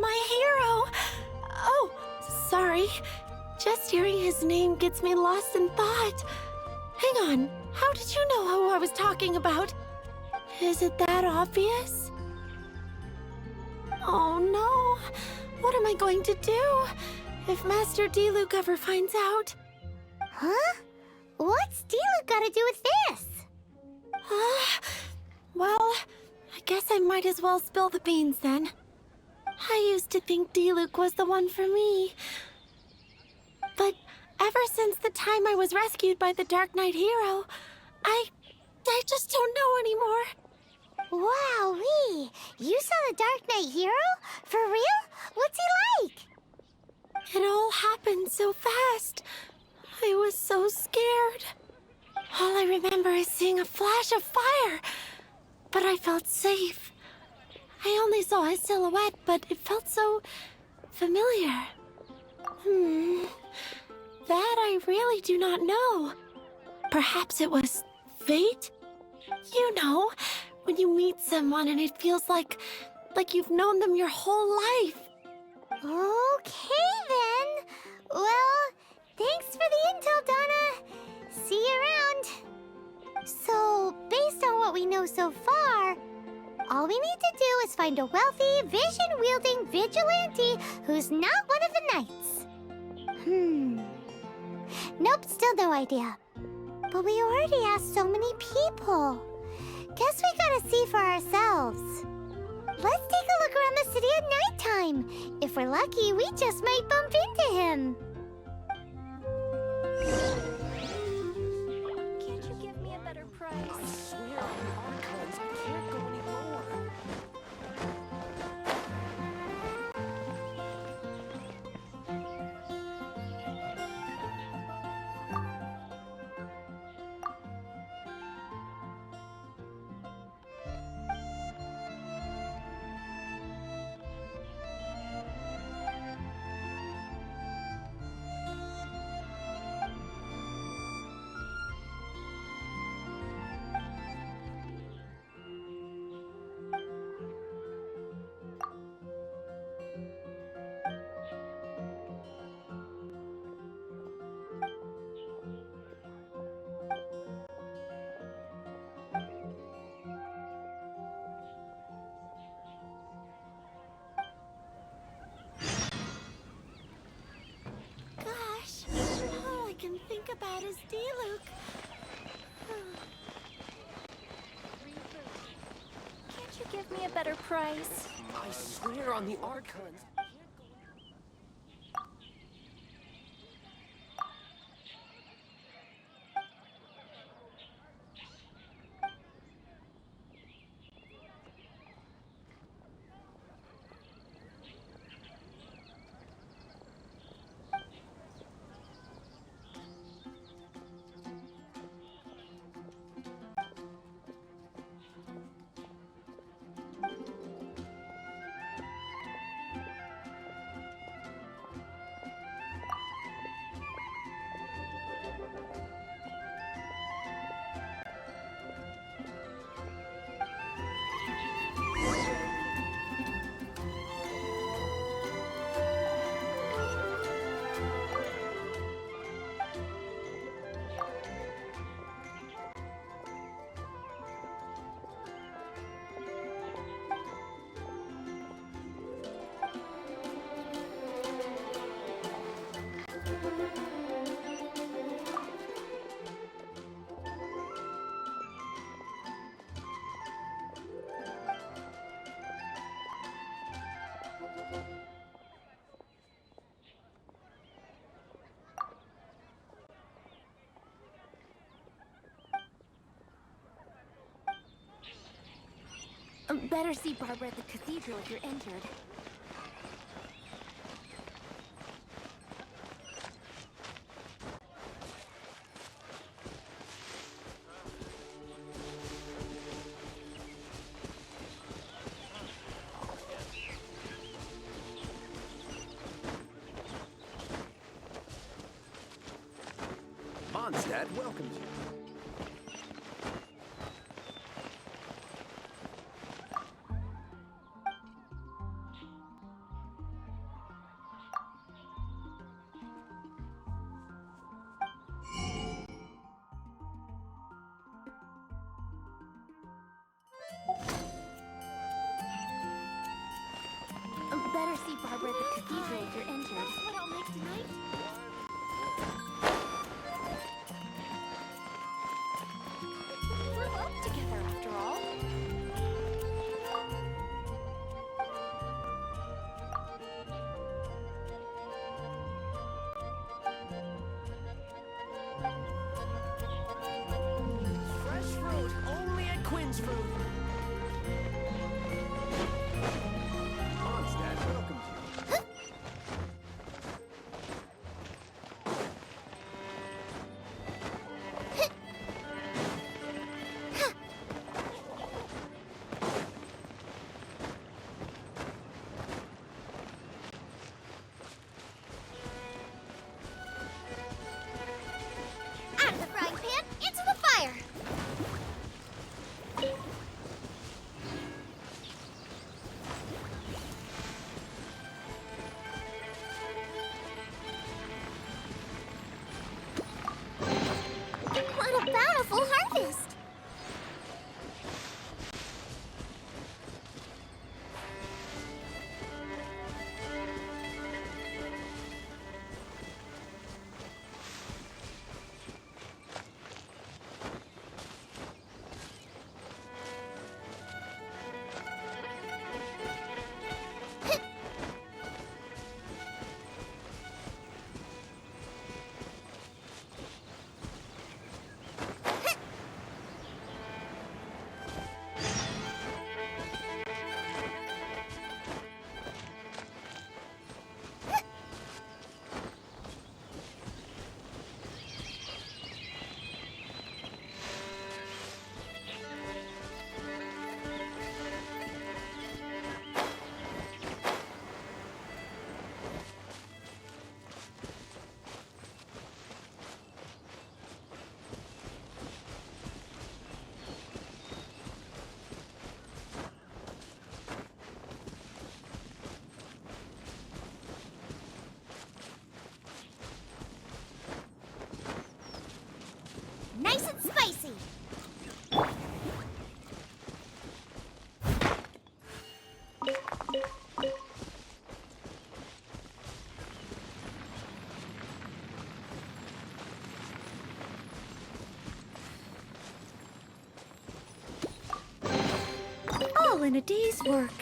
My hero! Oh, sorry. Just hearing his name gets me lost in thought. Hang on, how did you know who I was talking about? Is it that obvious? Oh no, what am I going to do if Master Diluc ever finds out? Huh? What's Diluc got to do with this? Well, I guess I might as well spill the beans then. I used to think Diluc was the one for me. But ever since the time I was rescued by the Dark Knight hero, I just don't know anymore. Wowee! You saw the Dark Knight hero? For real? What's he like? It all happened so fast. I was so scared. All I remember is seeing a flash of fire, but I felt safe. I only saw his silhouette, but it felt so familiar. That I really do not know. Perhaps it was fate? You know, when you meet someone and it feels like you've known them your whole life. Okay then. Well, thanks for the intel, Donna. See you around. So, based on what we know so far, all we need to do is find a wealthy, vision-wielding vigilante who's not one of the knights. Nope, still no idea. But we already asked so many people. Guess we gotta see for ourselves. Let's take a look around the city at nighttime. If we're lucky, we just might bump into him. Can't you give me a better price? I swear on the archives, I can't go any lower. bad as Diluc. Can't you give me a better price? I swear on the Archons. Better see Barbara at the cathedral if you're injured. Mondstadt welcomes you. Better see Barbara at the cathedral if you're injured. That's what I'll make tonight. Grew up together after all. Fresh fruit, only at Quinn's Fruit. Mondstadt welcomes you. Out of the frying pan, into the fire! in a day's work.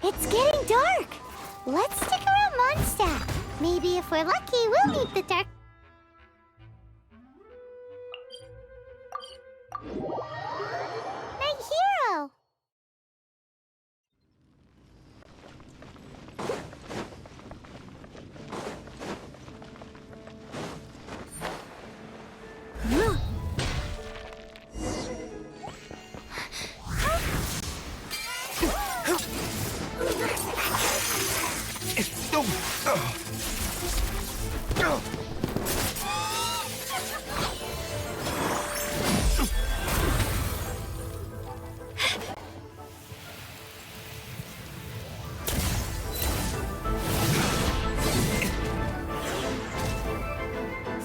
It's getting dark. Let's stick around Mondstadt. Maybe if we're lucky, we'll meet the Dark Knight Hero.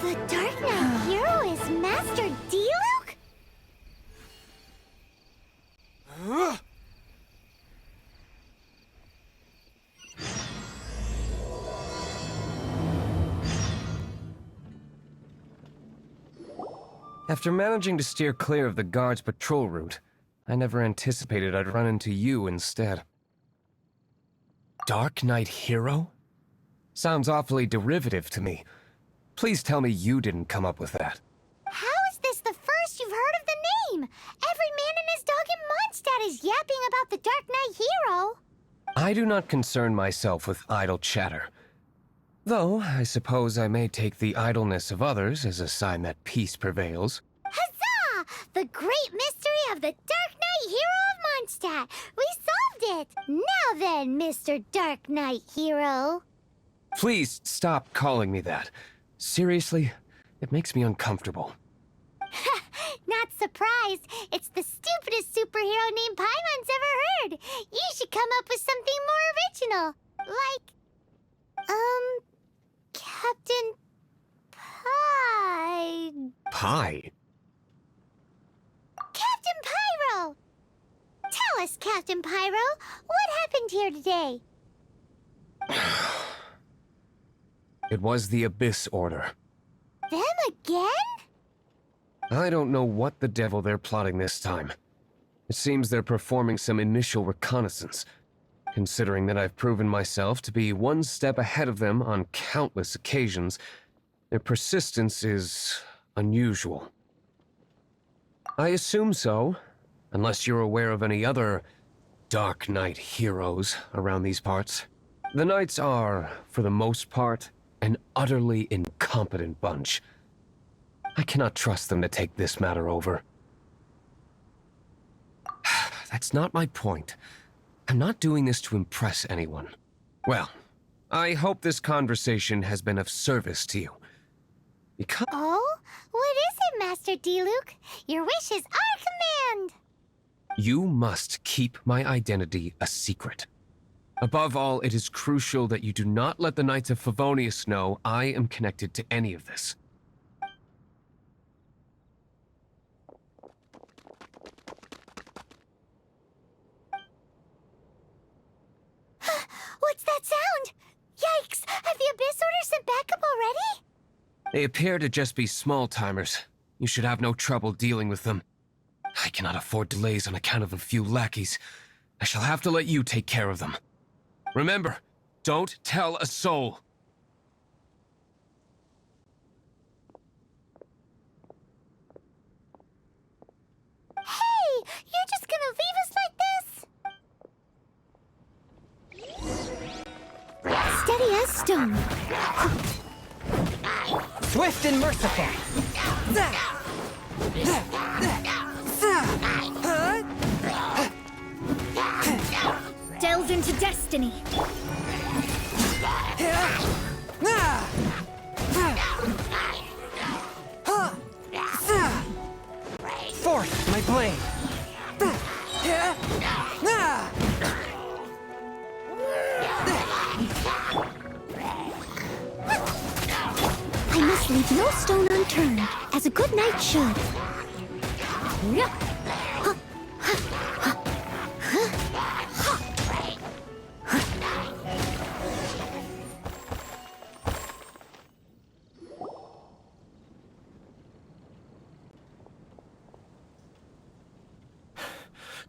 The Dark Knight Hero is Master Diluc? After managing to steer clear of the guards' patrol route, I never anticipated I'd run into you instead. Dark Knight Hero? Sounds awfully derivative to me. Please tell me you didn't come up with that. How is this the first you've heard of the name? Every man and his dog in Mondstadt is yapping about the Dark Knight Hero. I do not concern myself with idle chatter. Though, I suppose I may take the idleness of others as a sign that peace prevails. Huzzah! The great mystery of the Dark Knight Hero of Mondstadt! We solved it! Now then, Mr. Dark Knight Hero. Please stop calling me that. Seriously, it makes me uncomfortable. Not surprised. It's the stupidest superhero name Paimon's ever heard. You should come up with something more original. Like, Captain Pie. Pie? Captain Pyro! Tell us, Captain Pyro, what happened here today? It was the Abyss Order. Them again? I don't know what the devil they're plotting this time. It seems they're performing some initial reconnaissance. Considering that I've proven myself to be one step ahead of them on countless occasions, their persistence is unusual. I assume so, unless you're aware of any other Dark Knight heroes around these parts. The Knights are, for the most part, an utterly incompetent bunch. I cannot trust them to take this matter over. That's not my point. I'm not doing this to impress anyone. Well, I hope this conversation has been of service to you. Because... Oh? What is it, Master Diluc? Your wish is our understand. You must keep my identity a secret. Above all, it is crucial that you do not let the Knights of Favonius know I am connected to any of this. What's that sound? Yikes! Have the Abyss Order sent backup already? They appear to just be small-timers. You should have no trouble dealing with them. I cannot afford delays on account of a few lackeys. I shall have to let you take care of them. Remember, don't tell a soul. Hey! You're just gonna leave us like this? Steady as stone. Swift and merciful. Delve into destiny. Forth, my blade. I must leave no stone unturned, as a good knight should.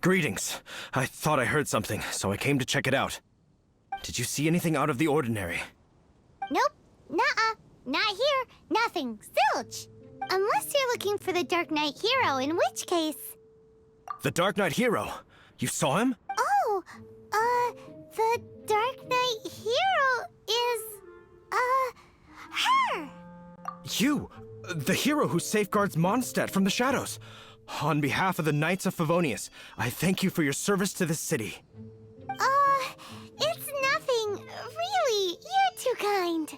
Greetings. I thought I heard something, so I came to check it out. Did you see anything out of the ordinary? Nope. Nuh-uh. Not here. Nothing. Zilch. Unless you're looking for the Dark Knight hero, in which case... The Dark Knight hero? You saw him? Oh, the Dark Knight hero is, her! You! The hero who safeguards Mondstadt from the shadows. On behalf of the Knights of Favonius, I thank you for your service to this city. It's nothing. Really, you're too kind.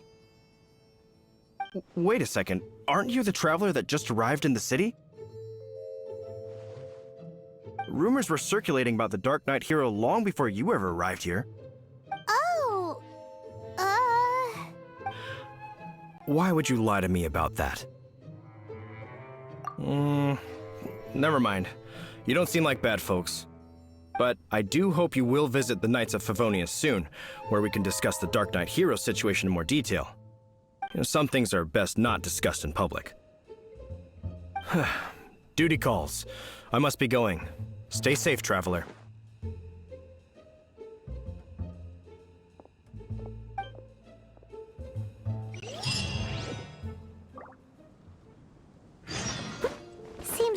Wait a second. Aren't you the traveler that just arrived in the city? Rumors were circulating about the Dark Knight hero long before you ever arrived here. Oh, Why would you lie to me about that? Never mind. You don't seem like bad folks. But I do hope you will visit the Knights of Favonius soon, where we can discuss the Dark Knight hero situation in more detail. You know, some things are best not discussed in public. Duty calls. I must be going. Stay safe, traveler.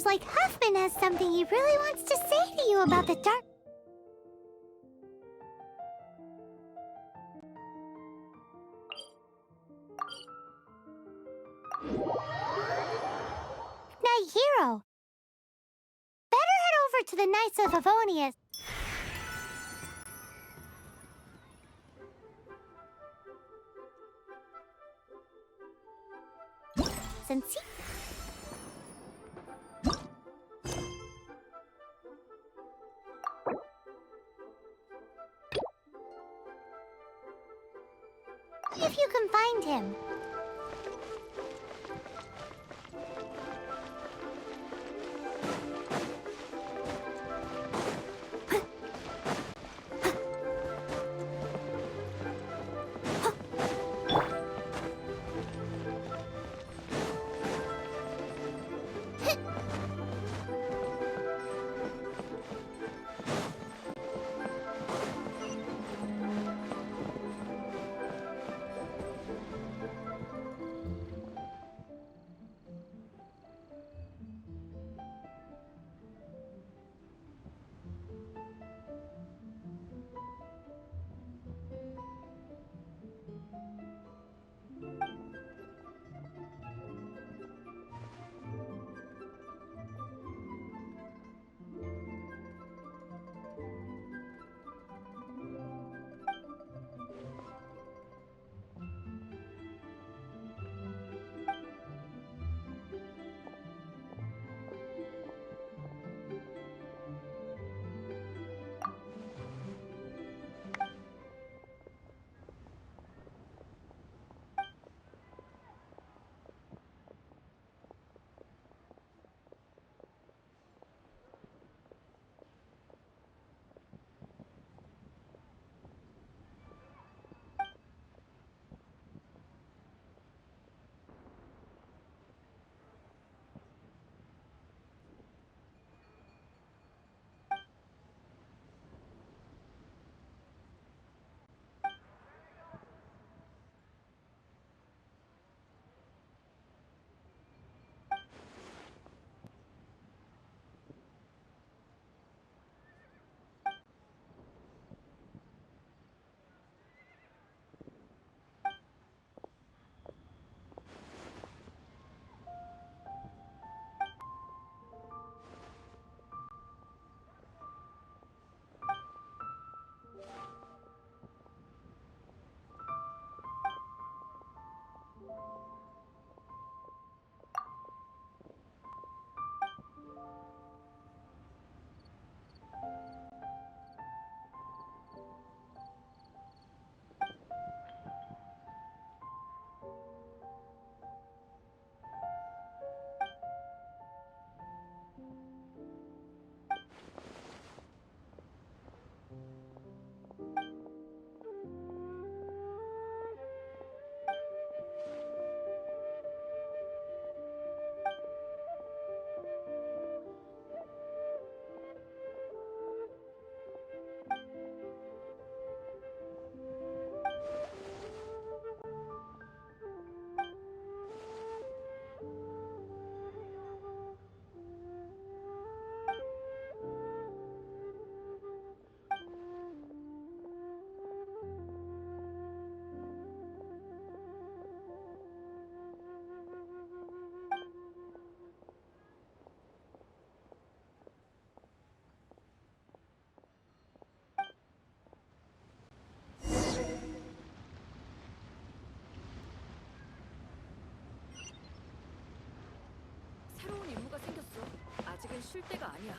seems like Huffman has something he really wants to say to you about the Dark... Knight Hero! Better head over to the Knights of Favonius. Since if you can find him. 쉴 때가 아니야.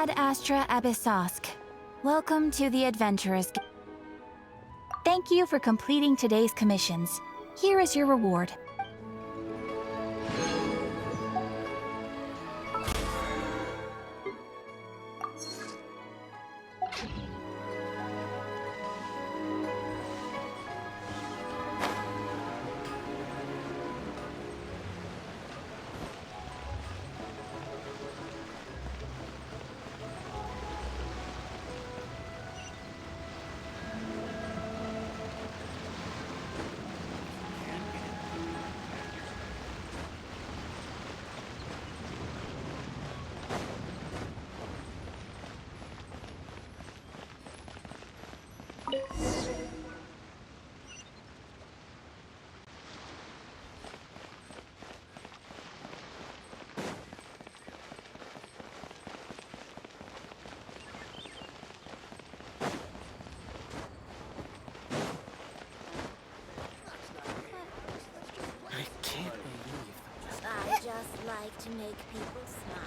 Ad Astra Abyssosk. Welcome to the Adventurers Guild. Thank you for completing today's commissions. Here is your reward. to make people smile.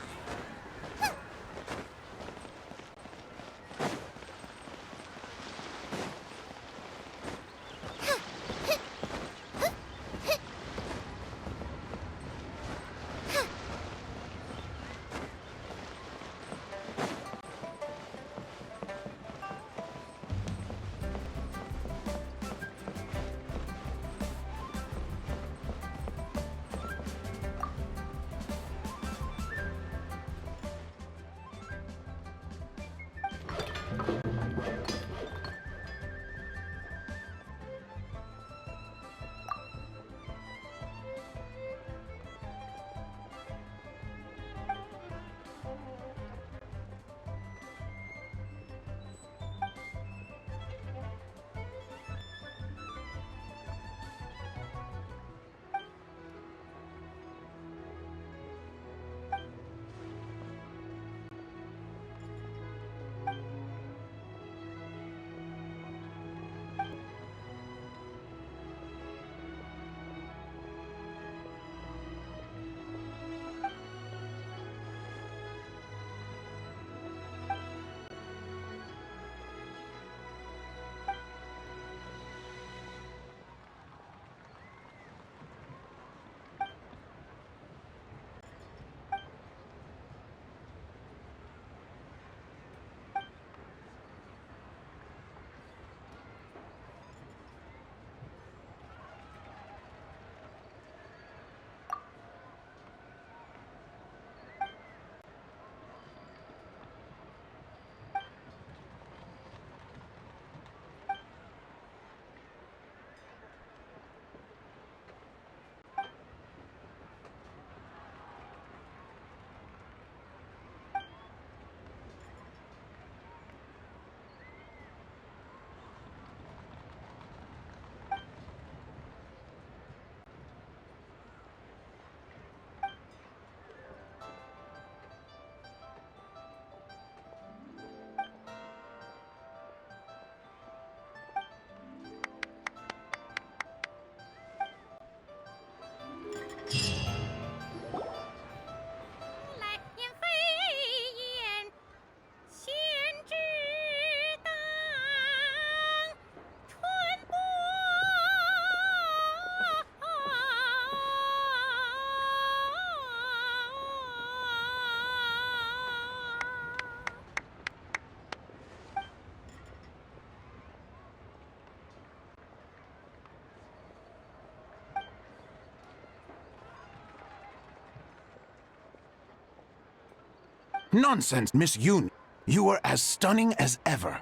Nonsense, Miss Yoon. You are as stunning as ever.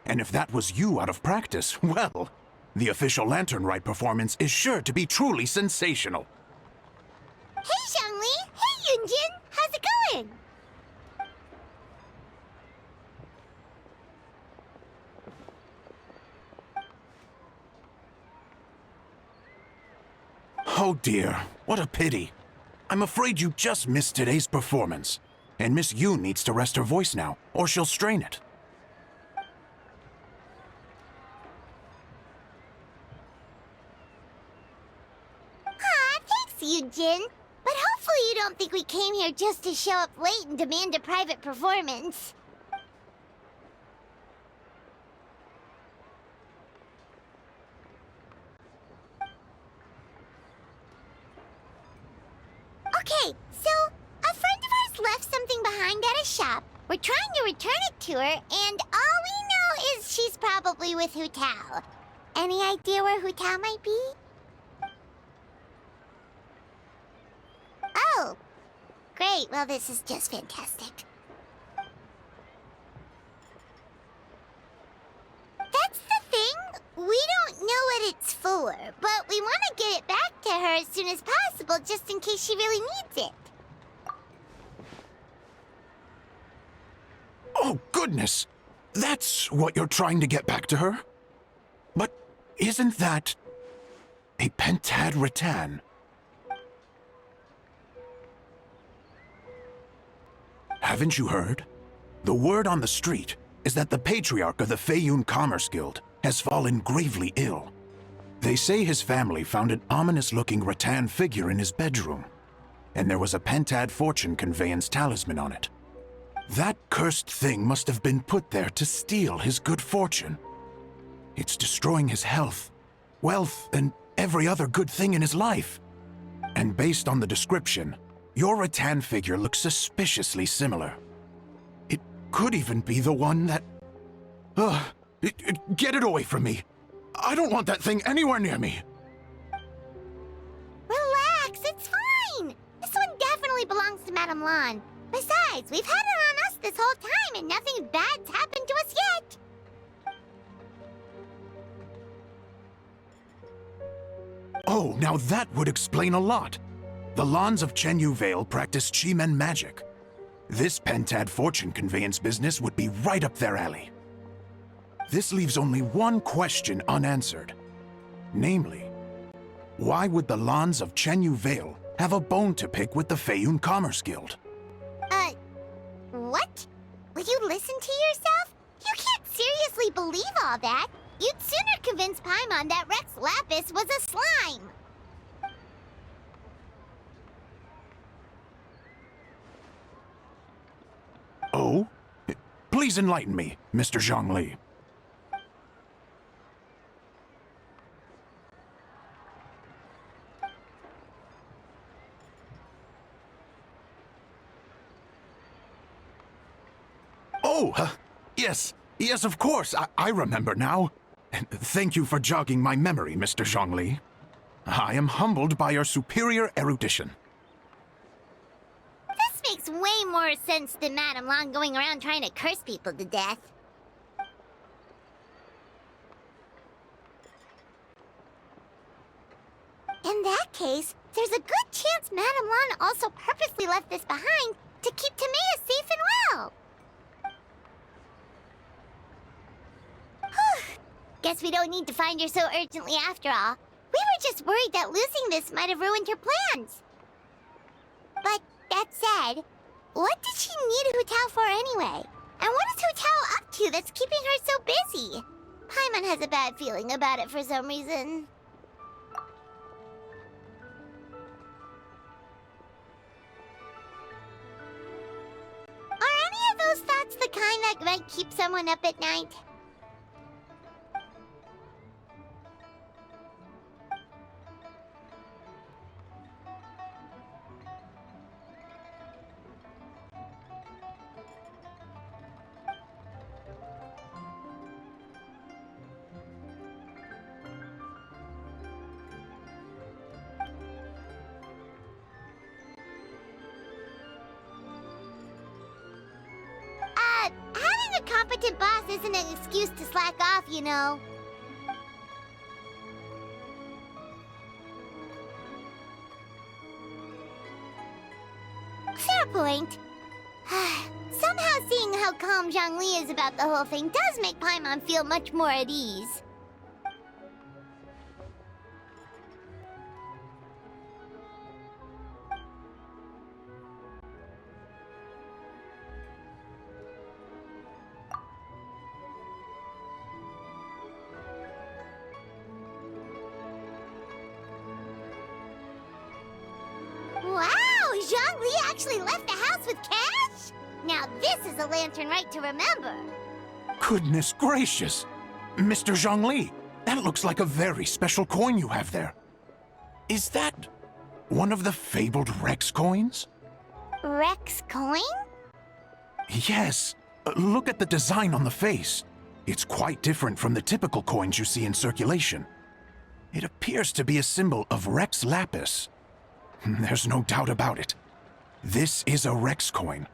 And if that was you out of practice, well, the official Lantern Rite performance is sure to be truly sensational. Hey, Xiangli! Hey, Yunjin! How's it going? Oh dear, what a pity. I'm afraid you just missed today's performance. And Miss Yoon needs to rest her voice now, or she'll strain it. Aw, thanks, Yunjin. But hopefully you don't think we came here just to show up late and demand a private performance. Okay, so a friend of ours left something behind at a shop. We're trying to return it to her, and all we know is she's probably with Hu Tao. Any idea where Hu Tao might be? Oh, great. Well, this is just fantastic. That's the thing. We don't know what it's for, but we want to get it back to her as soon as possible just in case she really needs it. Oh, goodness! That's what you're trying to get back to her? But isn't that a Pentad Rattan? Haven't you heard? The word on the street is that the patriarch of the Feiyun Commerce Guild has fallen gravely ill. They say his family found an ominous-looking rattan figure in his bedroom. and there was a Pentad fortune conveyance talisman on it. That cursed thing must have been put there to steal his good fortune. It's destroying his health, wealth, and every other good thing in his life. And based on the description, your rattan figure looks suspiciously similar. It could even be the one that... get it away from me! I don't want that thing anywhere near me! Relax, it's fine! This one definitely belongs to Madame Lan. Besides, we've had it on us this whole time and nothing bad's happened to us yet! Oh, now that would explain a lot. The Lans of Chenyu Vale practice Chi-Men magic. This Pentad fortune conveyance business would be right up their alley. This leaves only one question unanswered. Namely, why would the Lans of Chenyu Vale have a bone to pick with the Feiyun Commerce Guild? What? Will you listen to yourself? You can't seriously believe all that. You'd sooner convince Paimon that Rex Lapis was a slime. Oh? Please enlighten me, Mr. Zhongli. Oh, yes. Yes, of course. I remember now. Thank you for jogging my memory, Mr. Zhongli. I am humbled by your superior erudition. This makes way more sense than Madame Lan going around trying to curse people to death. In that case, there's a good chance Madame Lan also purposely left this behind to keep Timea safe and well. Whew. Guess we don't need to find her so urgently after all. We were just worried that losing this might have ruined her plans. But that said, what did she need Hu Tao for anyway? And what is Hu Tao up to that's keeping her so busy? Paimon has a bad feeling about it for some reason. Are any of those thoughts the kind that might keep someone up at night? Having a competent boss isn't an excuse to slack off, you know. Fair point. Somehow seeing how calm Zhongli is about the whole thing does make Paimon feel much more at ease. Wow! Zhongli actually left the house with cash? Now this is a lantern right to remember. Goodness gracious! Mr. Zhongli, that looks like a very special coin you have there. Is that one of the fabled Rex coins? Rex coin? Yes. Look at the design on the face. It's quite different from the typical coins you see in circulation. It appears to be a symbol of Rex Lapis. There's no doubt about it. This is a Rex coin,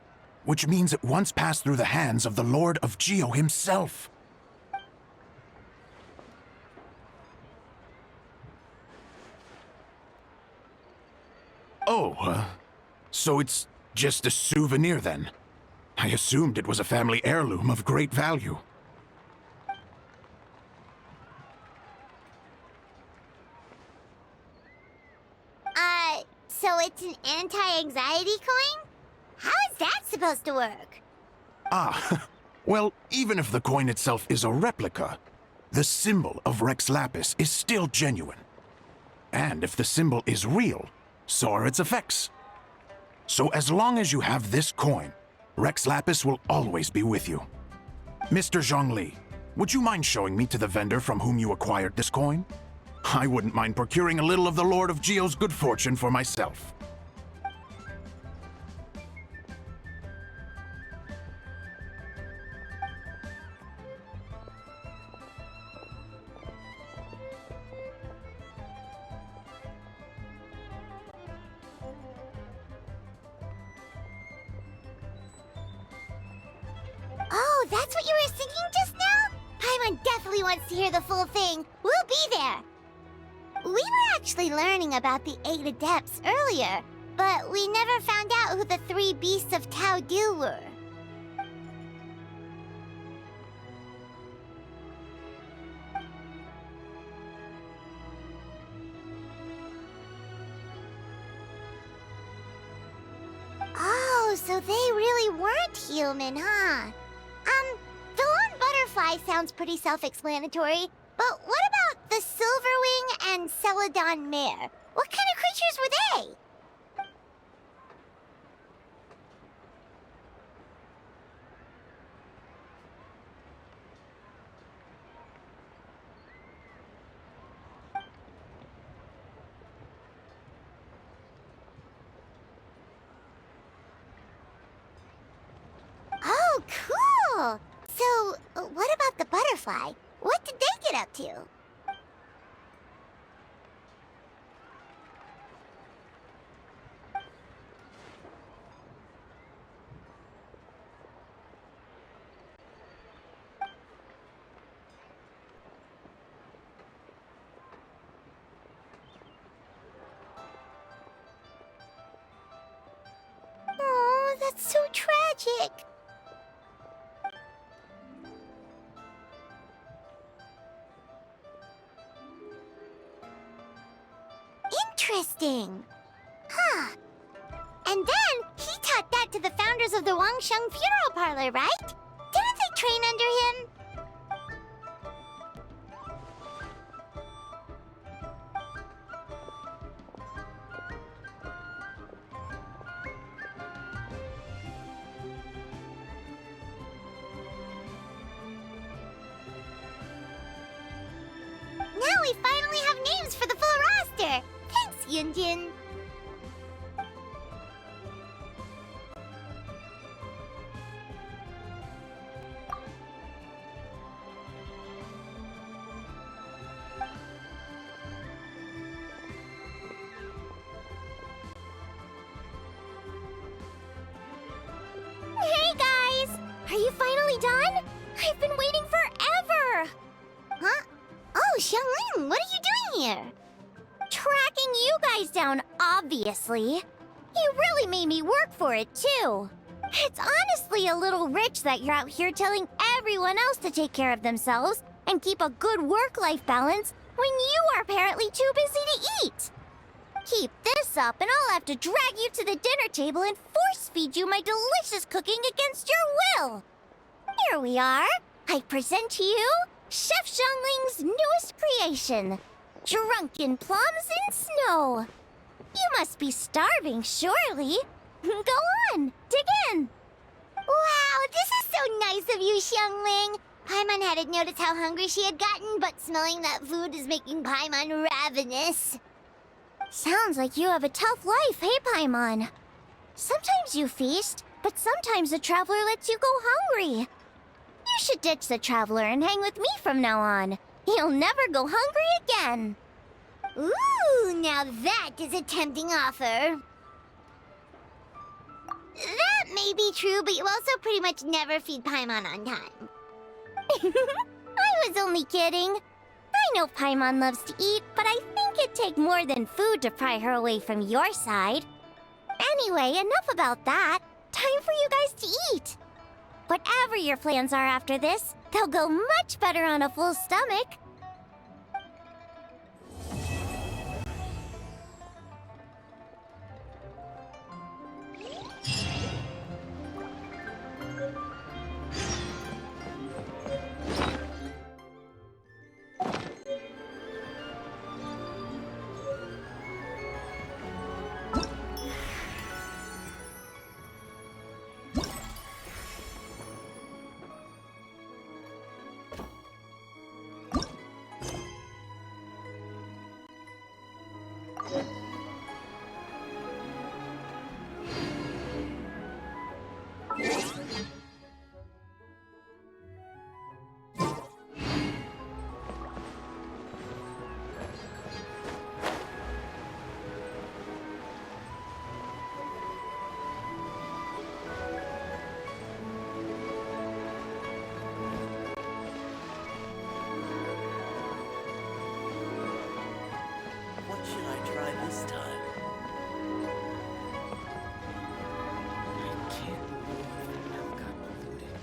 which means it once passed through the hands of the Lord of Geo himself. Oh, so it's just a souvenir then? I assumed it was a family heirloom of great value. So it's an anti-anxiety coin? How is that supposed to work? Ah, well, even if the coin itself is a replica, the symbol of Rex Lapis is still genuine. And if the symbol is real, so are its effects. So as long as you have this coin, Rex Lapis will always be with you. Mr. Zhongli, would you mind showing me to the vendor from whom you acquired this coin? I wouldn't mind procuring a little of the Lord of Geo's good fortune for myself. Oh, that's what you were singing just now? Paimon definitely wants to hear the full thing. We'll be there. We were actually learning about the 8 Adepts earlier, but we never found out who the 3 Beasts of Tao Du were. Oh, so they really weren't human, huh? The Lone Butterfly sounds pretty self-explanatory, but what about the Silverwing and Celadon Mare? What kind of creatures were they? Oh, cool! So, what about the butterfly? What did they get up to? Oh, that's so tragic. Interesting. Huh. And then he taught that to the founders of the Wangsheng Funeral Parlor, right? Didn't they train under him? Now we finally have names for the full roster. Thanks, Yunjin. Hey guys! Are you finally done? I've been waiting forever! Huh? Oh, Xiangling, what are you doing here? Tracking you guys down, obviously. You really made me work for it, too. It's honestly a little rich that you're out here telling everyone else to take care of themselves and keep a good work-life balance when you are apparently too busy to eat. Keep this up and I'll have to drag you to the dinner table and force-feed you my delicious cooking against your will. Here we are. I present to you Chef Xiangling's newest creation, Drunken Plums in Snow. You must be starving, surely. Go on, dig in. Wow, this is so nice of you, Xiangling. Paimon hadn't noticed how hungry she had gotten, but smelling that food is making Paimon ravenous. Sounds like you have a tough life, hey, Paimon? Sometimes you feast, but sometimes the traveler lets you go hungry. You should ditch the traveler and hang with me from now on. You'll never go hungry again. Ooh, now that is a tempting offer. That may be true, but you also pretty much never feed Paimon on time. I was only kidding. I know Paimon loves to eat, but I think it'd take more than food to pry her away from your side. Anyway, enough about that. Time for you guys to eat. Whatever your plans are after this, they'll go much better on a full stomach. try this time. I can't believe the map got polluted.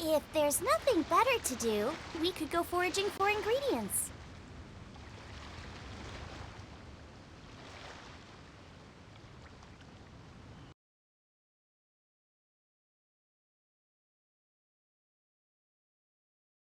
If there's nothing better to do, we could go foraging for ingredients.